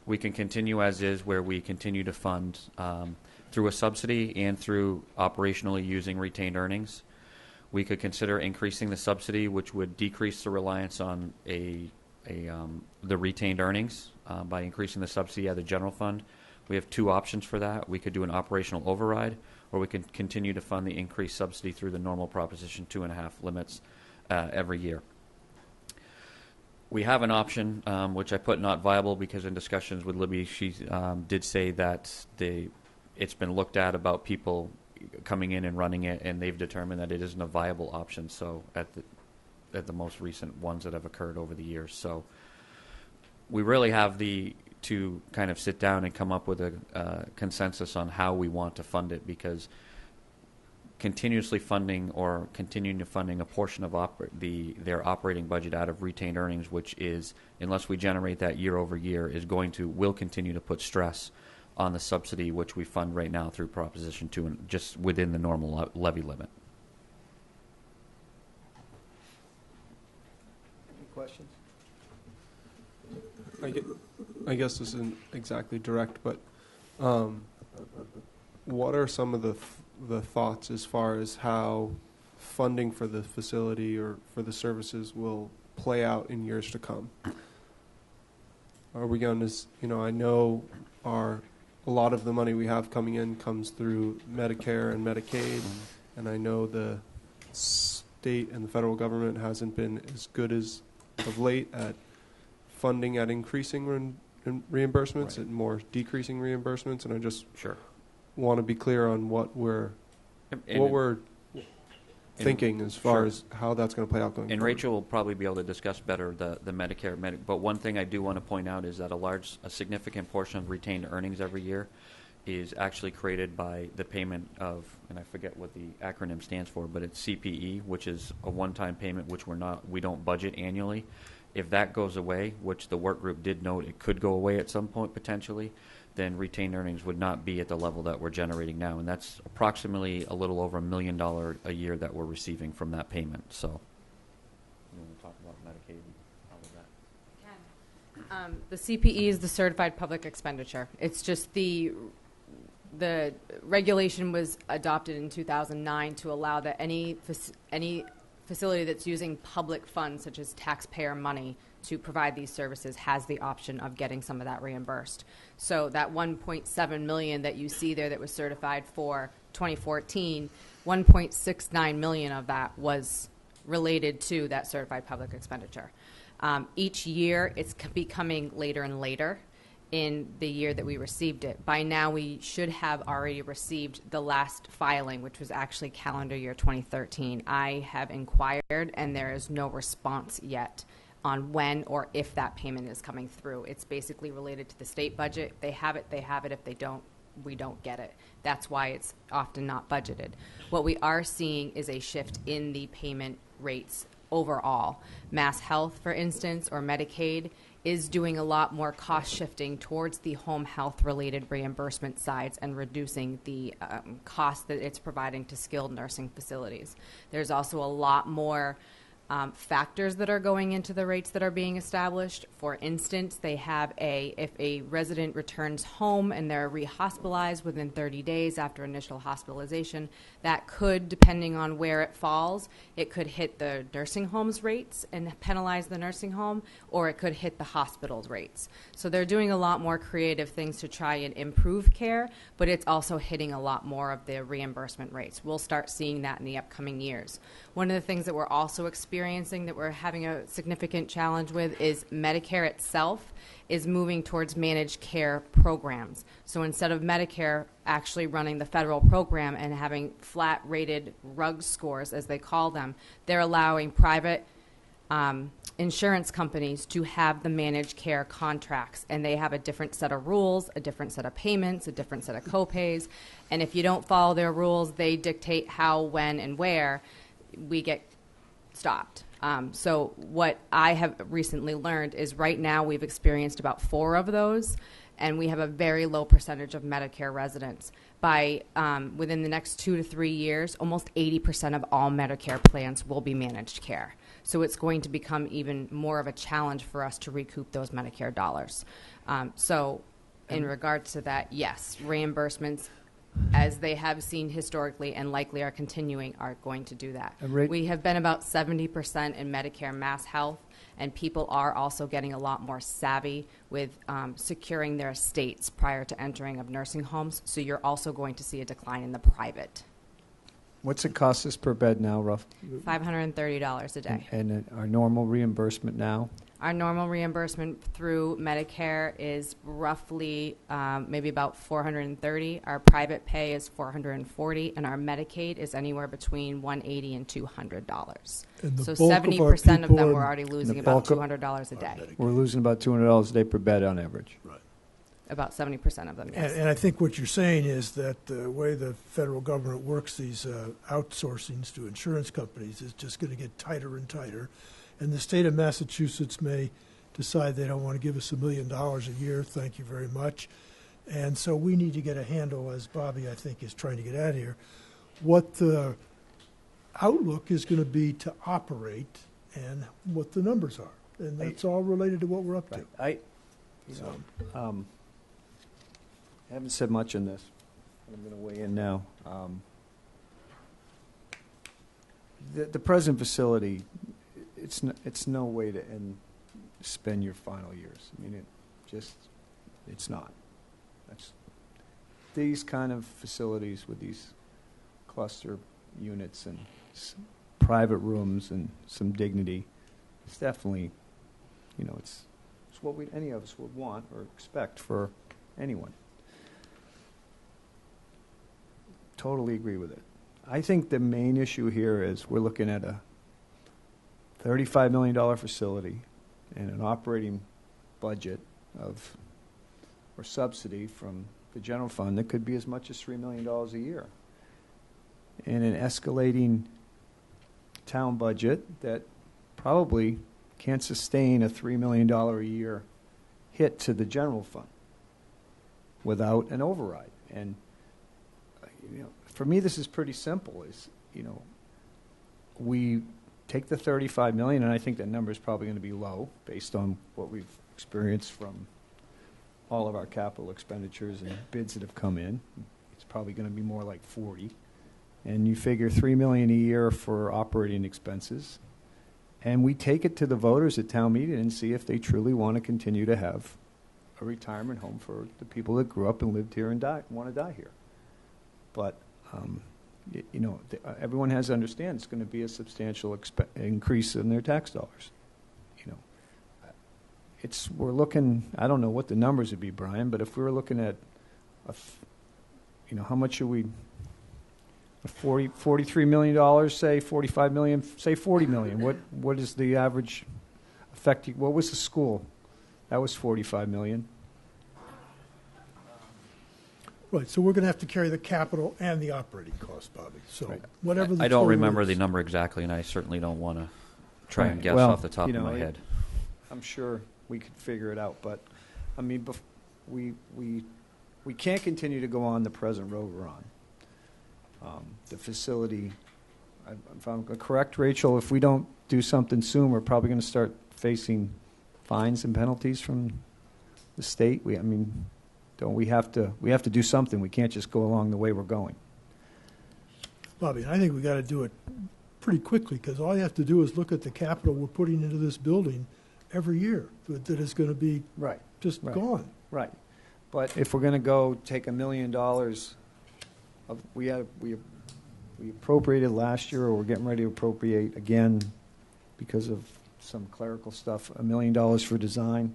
We can continue as is, where we continue to fund through a subsidy and through operationally using retained earnings. We could consider increasing the subsidy, which would decrease the reliance on the retained earnings by increasing the subsidy out of the general fund. We have two options for that. We could do an operational override, or we could continue to fund the increased subsidy through the normal Proposition 2.5 limits every year. We have an option, which I put not viable because in discussions with Libby, she did say that it's been looked at about people coming in and running it, and they've determined that it isn't a viable option. So at the most recent ones that have occurred over the years, so we really have to kind of sit down and come up with a consensus on how we want to fund it, because continuously funding or continuing to funding a portion of their operating budget out of retained earnings, which is, unless we generate that year over year, will continue to put stress on the subsidy which we fund right now through Proposition 2 and just within the normal levy limit. Any questions? I guess this isn't exactly direct, but what are some of the thoughts as far as how funding for the facility or for the services will play out in years to come? Are we going to, I know a lot of the money we have coming in comes through Medicare and Medicaid, and I know the state and the federal government hasn't been as good as of late at funding at increasing reimbursements and more decreasing reimbursements, and I just want to be clear on what we're thinking as far as how that's going to play out going and forward. Rachel will probably be able to discuss better the Medicare. But one thing I do want to point out is that a significant portion of retained earnings every year is actually created by the payment of, and I forget what the acronym stands for, but it's CPE, which is a one-time payment which we don't budget annually. If that goes away, which the work group did note it could go away at some point potentially, then retained earnings would not be at the level that we're generating now, and that's approximately a little over $1 million a year that we're receiving from that payment. So, you want to talk about Medicaid and all of that? The CPE is the Certified Public Expenditure. It's just the regulation was adopted in 2009 to allow that any facility that's using public funds, such as taxpayer money, to provide these services has the option of getting some of that reimbursed. So that $1.7 million that you see there that was certified for 2014, $1.69 million of that was related to that certified public expenditure. Each year, it's becoming later and later in the year that we received it. By now, we should have already received the last filing, which was actually calendar year 2013. I have inquired, and there is no response yet on when or if that payment is coming through. It's basically related to the state budget. If they have it, they have it. If they don't, we don't get it. That's why it's often not budgeted. What we are seeing is a shift in the payment rates overall. Mass Health, for instance, or Medicaid, is doing a lot more cost shifting towards the home health related reimbursement sides and reducing the cost that it's providing to skilled nursing facilities. There's also a lot more factors that are going into the rates that are being established. For instance, they have if a resident returns home and they're rehospitalized within 30 days after initial hospitalization, that could, depending on where it falls, it could hit the nursing home's rates and penalize the nursing home, or it could hit the hospital's rates. So they're doing a lot more creative things to try and improve care, but it's also hitting a lot more of the reimbursement rates. We'll start seeing that in the upcoming years. One of the things that we're also experiencing that we're having a significant challenge with is Medicare itself is moving towards managed care programs. So instead of Medicare actually running the federal program and having flat rated RUG scores, as they call them, they're allowing private insurance companies to have the managed care contracts, and they have a different set of rules, a different set of payments, a different set of copays, and if you don't follow their rules, they dictate how, when, and where we get stopped. So what I have recently learned is right now we've experienced about 4 of those, and we have a very low percentage of Medicare residents. By within the next 2 to 3 years, almost 80% of all Medicare plans will be managed care. So it's going to become even more of a challenge for us to recoup those Medicare dollars. So in regards to that, yes, reimbursements as they have seen historically and likely are continuing, are going to do that. And rate- We have been about 70% in Medicare Mass Health, and people are also getting a lot more savvy with securing their estates prior to entering of nursing homes. So you're also going to see a decline in the private. What's it cost us per bed now, rough? $530 a day. And our normal reimbursement now? Our normal reimbursement through Medicare is roughly maybe about $430. Our private pay is $440, and our Medicaid is anywhere between $180 and $200. And the So bulk of our 70% of people them are- we're already losing the about bulk of- $200 a day. We're losing about $200 a day per bed on average. Right. About 70% of them, yes. And I think what you're saying is that the way the federal government works these outsourcings to insurance companies is just going to get tighter and tighter. And the state of Massachusetts may decide they don't want to give us $1 million a year. Thank you very much. And so we need to get a handle, as Bobby, I think, is trying to get at here, what the outlook is going to be to operate and what the numbers are. And that's all related to what we're up to. I So, haven't said much on this. I'm going to weigh in now. The present facility, it's no way to spend your final years. I mean, it's not. These kind of facilities with these cluster units and private rooms and some dignity, it's definitely, it's what any of us would want or expect for anyone. Totally agree with it. I think the main issue here is we're looking at a $35 million facility and an operating budget or subsidy from the general fund that could be as much as $3 million a year. And an escalating town budget that probably can't sustain a $3 million a year hit to the general fund without an override. And for me, this is pretty simple. We take the $35 million, and I think that number is probably going to be low based on what we've experienced from all of our capital expenditures and bids that have come in. It's probably going to be more like 40. And you figure $3 million a year for operating expenses, and we take it to the voters at town meeting and see if they truly want to continue to have a retirement home for the people that grew up and lived here and want to die here. But everyone has to understand it's going to be a substantial increase in their tax dollars. We're looking. I don't know what the numbers would be, Brian, but if we were looking at, how much are we? $43 million, say $45 million, say $40 million. What is the average effective? What was the school? That was $45 million. right, so we're going to have to carry the capital and the operating costs, Bobby. So Right. whatever the I don't total remember is. the number exactly, and I certainly don't want to try and Right. guess Well, off the top of my head. I'm sure we could figure it out, but I mean, we can't continue to go on the present road we're on. The facility, if I'm correct, Rachel, if we don't do something soon, we're probably going to start facing fines and penalties from the state. Don't we have to do something? We can't just go along the way we're going. Bobby, I think we got to do it pretty quickly because all you have to do is look at the capital we're putting into this building every year that is going to be Right. just Right. gone. Right. But if we're going to go take $1 million we appropriated last year, or we're getting ready to appropriate again because of some clerical stuff, $1 million for design,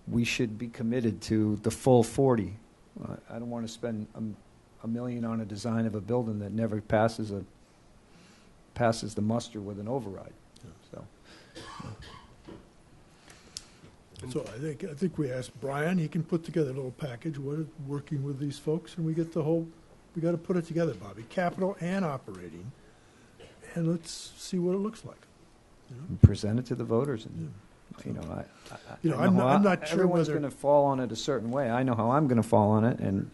we should be committed to the full 40. I don't want to spend $1 million on a design of a building that never passes the muster with an override. So. So I think we asked Brian, he can put together a little package, working with these folks, and we got to put it together, Bobby, capital and operating, and let's see what it looks like. Present it to the voters, and I'm not sure everyone's whether going to fall on it a certain way. I know how I'm going to fall on it, and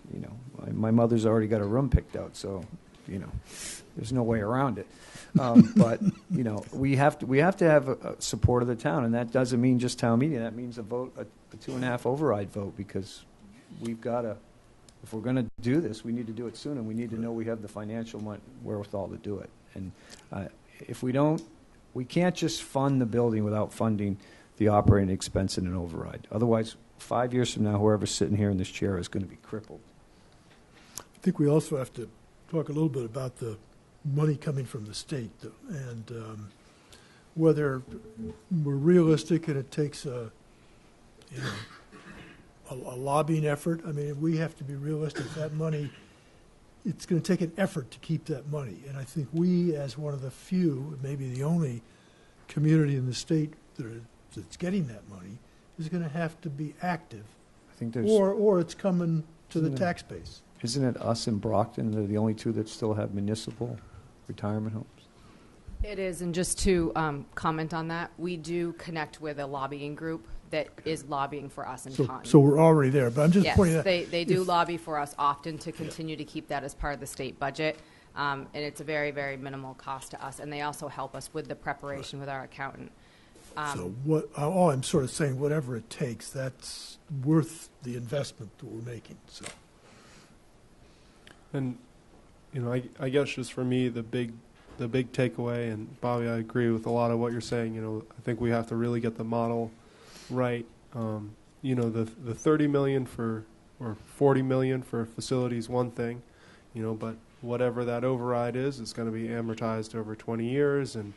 my mother's already got a room picked out, so there's no way around it. But we have to have a support of the town, and that doesn't mean just town meeting. That means a 2.5 override vote, because we've got to. The if we're going to do this, we need to do it soon, and we need to know we have the financial wherewithal to do it. And if we don't, we can't just fund the building without funding the operating expense in an override. Otherwise, 5 years from now, whoever's sitting here in this chair is going to be crippled. I think we also have to talk a little bit about the money coming from the state, and whether we're realistic and it takes a lobbying effort. I mean, we have to be realistic. That money, it's going to take an effort to keep that money. And I think we, as one of the few, maybe the only community in the state that's getting that money, is going to have to be active, I think there's, or it's coming to the Isn't it- tax base. isn't it us and Brockton? They're the only two that still have municipal retirement homes. It is, and just to comment on that, we do connect with a lobbying group that is lobbying for us in Taunton. So we're already there. But I'm just Yes, pointing out. they do if- lobby for us often to continue to keep that as part of the state budget, and it's a very, very minimal cost to us, and they also help us with the preparation with our accountant. So all I'm sort of saying, whatever it takes, that's worth the investment that we're making. So And, I guess just for me, the big takeaway, and Bobby, I agree with a lot of what you're saying. I think we have to really get the model right. The 30 million or 40 million for facilities, one thing, but whatever that override is, it's going to be amortized over 20 years, and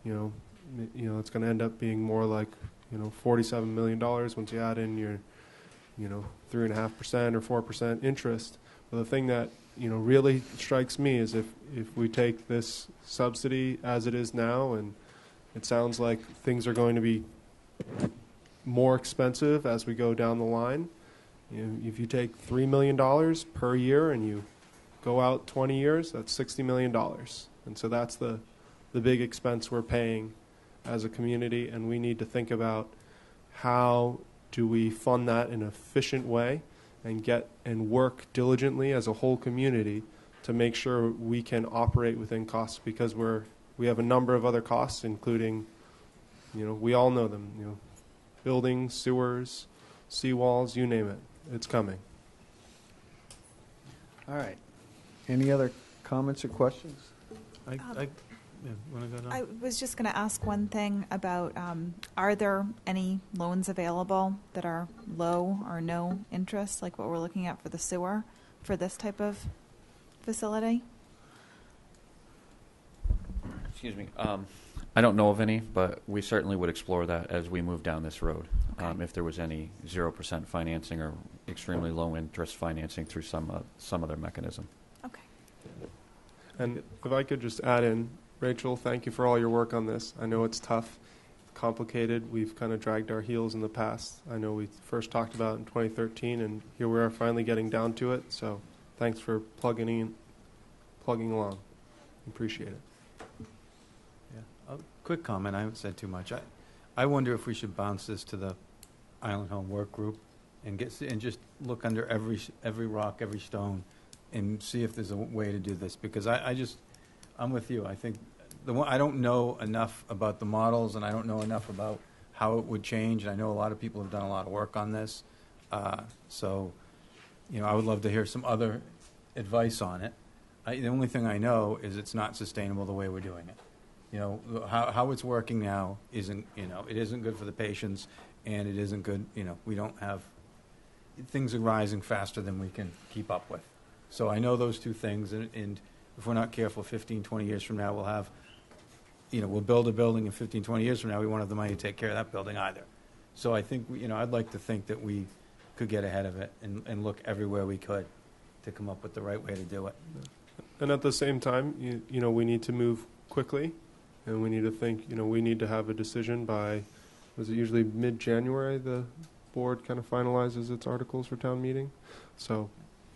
it's going to end up being more like $47 million once you add in your 3.5% or 4% interest. But the thing that really strikes me is if we take this subsidy as it is now, and it sounds like things are going to be more expensive as we go down the line. If you take $3 million per year and you go out 20 years, that's $60 million. And so that's the big expense we're paying as a community, and we need to think about how do we fund that in an efficient way and work diligently as a whole community to make sure we can operate within costs, because we have a number of other costs, including, we all know them, buildings, sewers, seawalls, you name it. It's coming. All right. Any other comments or questions? Want to go now? I was just going to ask one thing about, are there any loans available that are low or no interest, like what we're looking at for the sewer, for this type of facility? Excuse me. I don't know of any, but we certainly would explore that as we move down this road. Okay. If there was any 0% financing or extremely low interest financing through some other mechanism. Okay. And if I could just add in, Rachel, thank you for all your work on this. I know it's tough, complicated. We've kind of dragged our heels in the past. I know we first talked about it in 2013, and here we are finally getting down to it. So thanks for plugging along. Appreciate it. Yeah. A quick comment. I haven't said too much. I wonder if we should bounce this to the Island Home Work Group and just look under every rock, every stone, and see if there's a way to do this. Because I'm with you. I think I don't know enough about the models, and I don't know enough about how it would change. And I know a lot of people have done a lot of work on this. So, I would love to hear some other advice on it. The only thing I know is it's not sustainable the way we're doing it. How it's working now isn't, it isn't good for the patients, and it isn't good, we don't have, things are rising faster than we can keep up with. So I know those two things, and if we're not careful, 15, 20 years from now, we'll have, we'll build a building, and 15, 20 years from now, we won't have the money to take care of that building either. So I think, I'd like to think that we could get ahead of it and look everywhere we could to come up with the right way to do it. And at the same time, we need to move quickly, and we need to think, we need to have a decision by, was it usually mid-January the board kind of finalizes its articles for town meeting? So,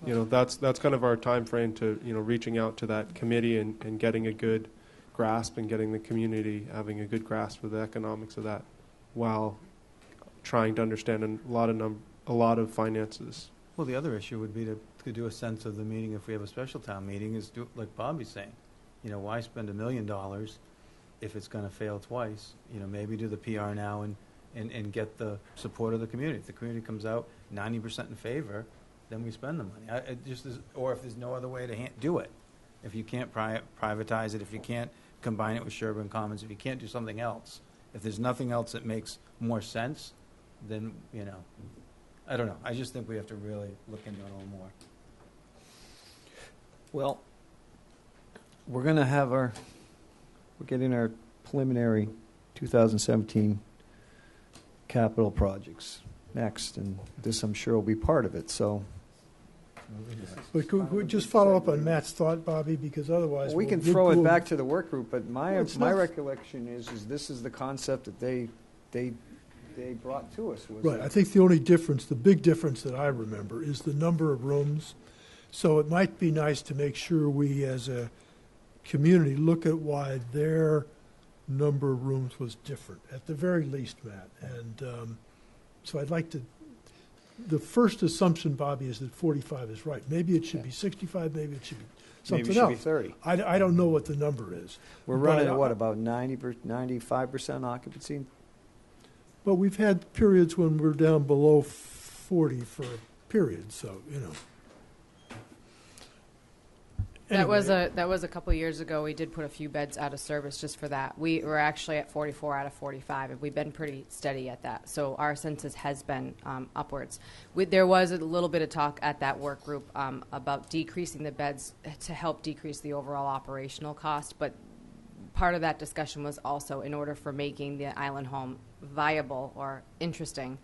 that's kind of our time frame to, reaching out to that committee and getting a good grasp and getting the community having a good grasp of the economics of that while trying to understand a lot of finances. Well, the other issue would be to do a sense of the meeting if we have a special town meeting, is do like Bobby's saying. Why spend $1 million if it's going to fail twice? Maybe do the PR now and get the support of the community. If the community comes out 90% in favor, then we spend the money. It just is, or if there's no other way to do it. If you can't privatize it, if you can't combine it with Sherburne Commons, if you can't do something else, if there's nothing else that makes more sense, then, I don't know. I just think we have to really look into it a little more. Well, we're getting our preliminary 2017 capital projects next, and this, I'm sure, will be part of it, so. But could we just follow up on Matt's thought, Bobby, because otherwise. We can we'll throw it go- back to the work group, but Well, it's my not- recollection is this is the concept that they brought to us. Was Right, that- I think the only difference, the big difference that I remember is the number of rooms. So it might be nice to make sure we, as a community, look at why their number of rooms was different, at the very least, Matt. And so I'd like to, the first assumption, Bobby, is that 45 is right. Maybe it should be 65, maybe it should be something Maybe it should be else. 30. I don't know what the number is. We're But running I- at what, about 95% occupancy? But we've had periods when we're down below 40 for a period, so, That was Anyway, a couple of years ago. We did put a few beds out of service just for that. We were actually at 44 out of 45, and we've been pretty steady at that. So our census has been upwards. There was a little bit of talk at that work group about decreasing the beds to help decrease the overall operational cost, but part of that discussion was also in order for making the island home viable or interesting,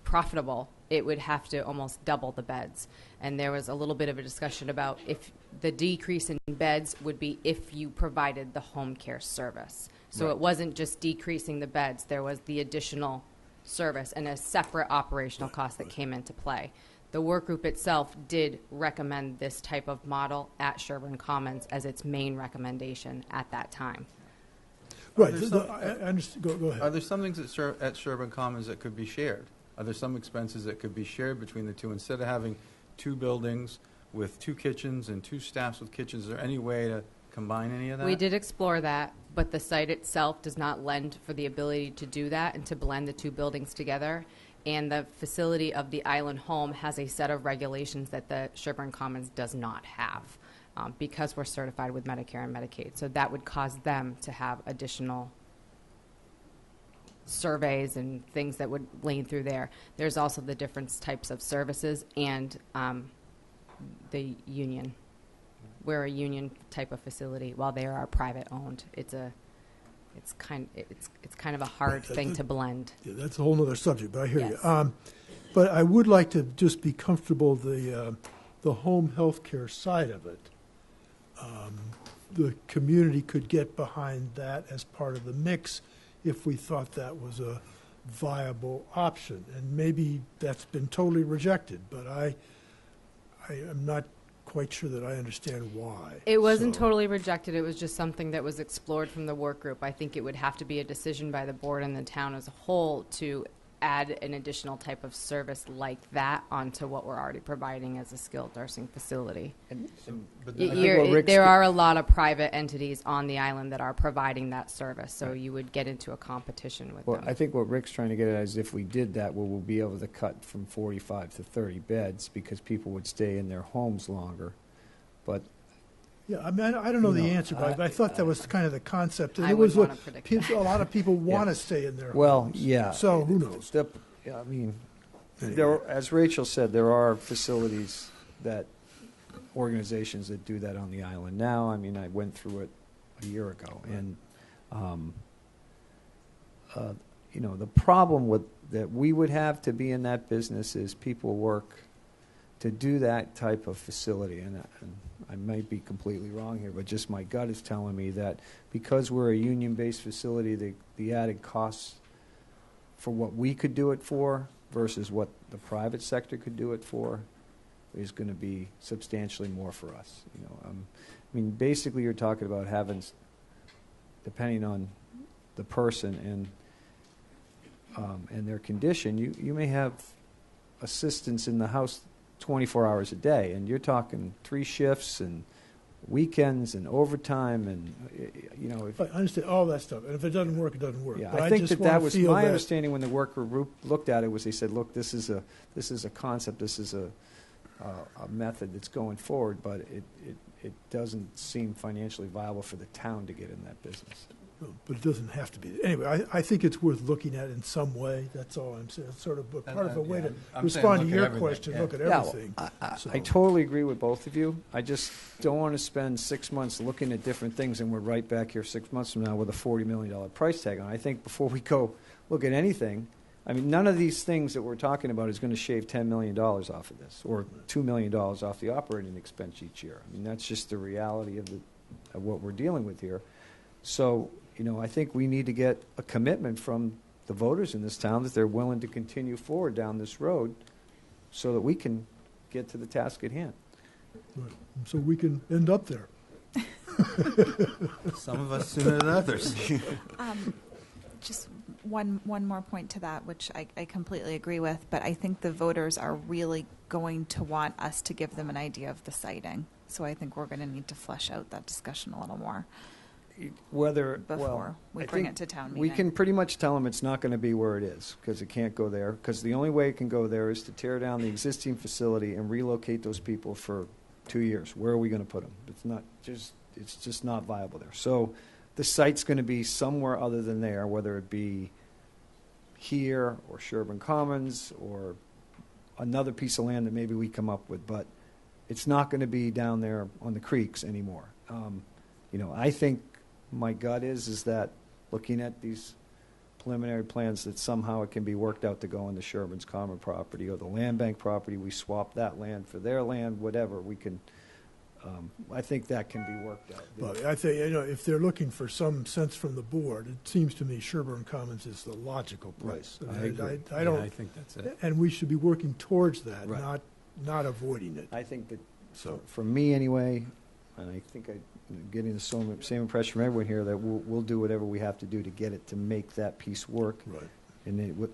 profitable, it would have to almost double the beds. And there was a little bit of a discussion about if the decrease in beds would be if you provided the home care service. So it wasn't just decreasing the beds, there was the additional service and a separate operational cost that came into play. The work group itself did recommend this type of model at Sherburne Commons as its main recommendation at that time. right, Are there I understand, go Are ahead. there some things at Sherburne Commons that could be shared? Are there some expenses that could be shared between the two? Instead of having two buildings with two kitchens and two staffs with kitchens, is there any way to combine any of that? We did explore that, but the site itself does not lend for the ability to do that and to blend the two buildings together. And the facility of the island home has a set of regulations that the Sherburne Commons does not have because we're certified with Medicare and Medicaid. So that would cause them to have additional surveys and things that would lean through there. There's also the different types of services and the union. We're a union type of facility while they are private owned. It's kind of a hard thing to blend. Yeah, that's a whole other subject, but I hear Yes. you. But I would like to just be comfortable the home health care side of it. The community could get behind that as part of the mix if we thought that was a viable option. And maybe that's been totally rejected, but I am not quite sure that I understand why. It wasn't So- totally rejected. It was just something that was explored from the work group. I think it would have to be a decision by the board and the town as a whole to add an additional type of service like that onto what we're already providing as a skilled nursing facility. But I then- think what Rick's There get- are a lot of private entities on the island that are providing that service, so you would get into a competition with Well, them. I think what Rick's trying to get at is if we did that, we'll be able to cut from 45 to 30 beds because people would stay in their homes longer. But Yeah, I mean, I don't know the You know, answer, but I thought that was kind of the concept. And I it would was wanna predict a lot of people want to stay in their homes. Well, yeah. So who knows? Yeah, I mean, Anyway. as Rachel said, there are facilities organizations that do that on the island now. I mean, I went through it a year ago, and the problem that we would have to be in that business is people work to do that type of facility, and I might be completely wrong here, but just my gut is telling me that because we're a union-based facility, the added costs for what we could do it for versus what the private sector could do it for is going to be substantially more for us. I mean, basically, you're talking about having, depending on the person and their condition, you may have assistants in the house 24 hours a day, and you're talking 3 shifts and weekends and overtime and, you know, if, I understand all that stuff, and if it doesn't work, it doesn't work. yeah, But I think just that wanna was feel my that- understanding when the worker group looked at it was they said, look, this is a concept, this is a method that's going forward, but it doesn't seem financially viable for the town to get in that business. But it doesn't have to be. Anyway, I think it's worth looking at in some way. That's all I'm saying. It's sort of part of a way to I'm saying respond to look at your everything, question. yeah. Look at Yeah, everything. So- I totally agree with both of you. I just don't want to spend 6 months looking at different things and we're right back here 6 months from now with a $40 million price tag on it. I think before we go look at anything, I mean, none of these things that we're talking about is going to shave $10 million off of this or $2 million off the operating expense each year. I mean, that's just the reality of what we're dealing with here. So, you know, I think we need to get a commitment from the voters in this town that they're willing to continue forward down this road so that we can get to the task at hand. Right. So we can end up there. Some of us sooner than others. Just one more point to that, which I completely agree with, but I think the voters are really going to want us to give them an idea of the siting. So I think we're going to need to flesh out that discussion a little more before we I bring think it to town meeting. we can pretty much tell them it's not going to be where it is because it can't go there. Because the only way it can go there is to tear down the existing facility and relocate those people for 2 years. Where are we going to put them? It's just not viable there. So the site's going to be somewhere other than there, whether it be here or Sherburne Commons or another piece of land that maybe we come up with. But it's not going to be down there on the creeks anymore. You know, I think my gut is that looking at these preliminary plans that somehow it can be worked out to go into Sherburne's common property or the land bank property. We swap that land for their land, whatever. We can. I think that can be worked out. But I think, you know, if they're looking for some sense from the board, it seems to me Sherburne Commons is the logical place. Right. And I agree. I don't, I think that's it. and we should be working towards that, Right. not avoiding it. I think that, So- for me anyway, and I think I'm getting the same impression from everyone here, that we'll do whatever we have to do to get it to make that piece work. Right. And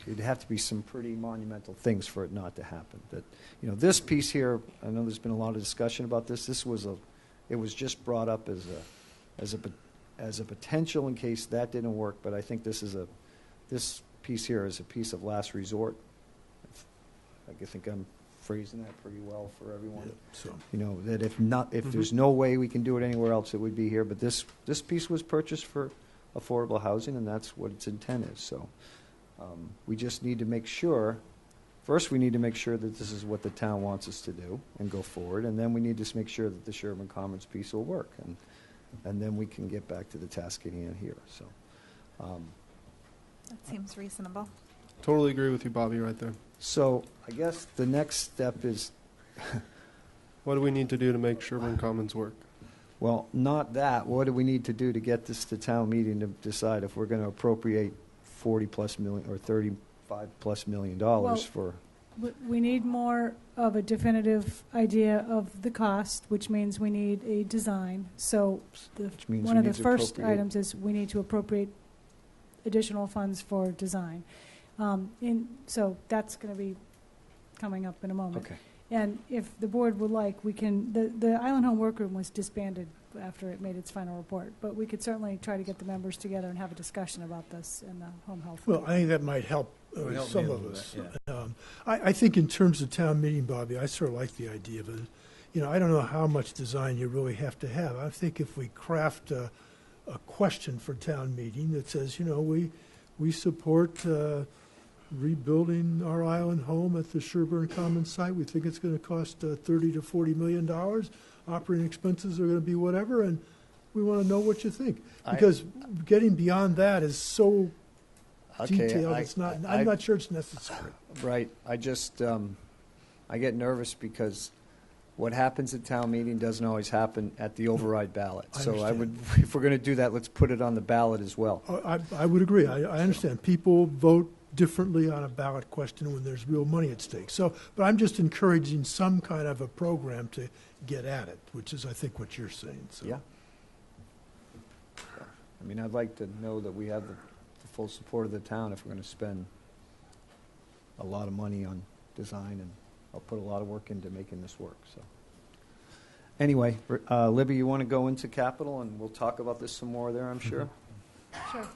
it'd have to be some pretty monumental things for it not to happen. That, you know, this piece here, I know there's been a lot of discussion about this. It was just brought up as a potential in case that didn't work. But I think this piece here is a piece of last resort. I think I'm phrasing that pretty well for everyone. Yeah, so. You know, that if there's no way we can do it anywhere else, it would be here. But this piece was purchased for affordable housing, and that's what its intent is. So we just need to make sure, first we need to make sure that this is what the town wants us to do and go forward, and then we need to make sure that the Sherburne Commons piece will work, and then we can get back to the task at hand here. So That seems reasonable. Totally agree with you, Bobby, right there. So I guess the next step is, What do we need to do to make Sherburne Commons work? well, not that. What do we need to do to get this to town meeting to decide if we're going to appropriate $40+ million or $35+ million Well, for? We need more of a definitive idea of the cost, which means we need a design. So Which means one we of the need to first appropriate- items is we need to appropriate additional funds for design. So that's going to be coming up in a moment. Okay. And if the board would like, we can, the Island Home Workroom was disbanded after it made its final report, but we could certainly try to get the members together and have a discussion about this in the home health. Well, committee. I think that might help It would help some me a of little us. bit, yeah. I think in terms of town meeting, Bobby, I sort of like the idea of it. You know, I don't know how much design you really have to have. I think if we craft a question for town meeting that says, you know, we support rebuilding our island home at the Sherburne Commons site. We think it's going to cost $30 to $40 million. Operating expenses are going to be whatever, and we want to know what you think. Because getting beyond that is so detailed. It's not. I'm not sure it's necessary. Right. I just, I get nervous because what happens at town meeting doesn't always happen at the override ballot. I So I would, understand. if we're going to do that, let's put it on the ballot as well. I would agree. I understand. People vote differently on a ballot question when there's real money at stake. So, but I'm just encouraging some kind of a program to get at it, which is, I think, what you're saying. So. Yeah. I mean, I'd like to know that we have the full support of the town if we're going to spend a lot of money on design, and I'll put a lot of work into making this work. So, Anyway, Libby, you want to go into capital, and we'll talk about this some more there, I'm sure? Sure.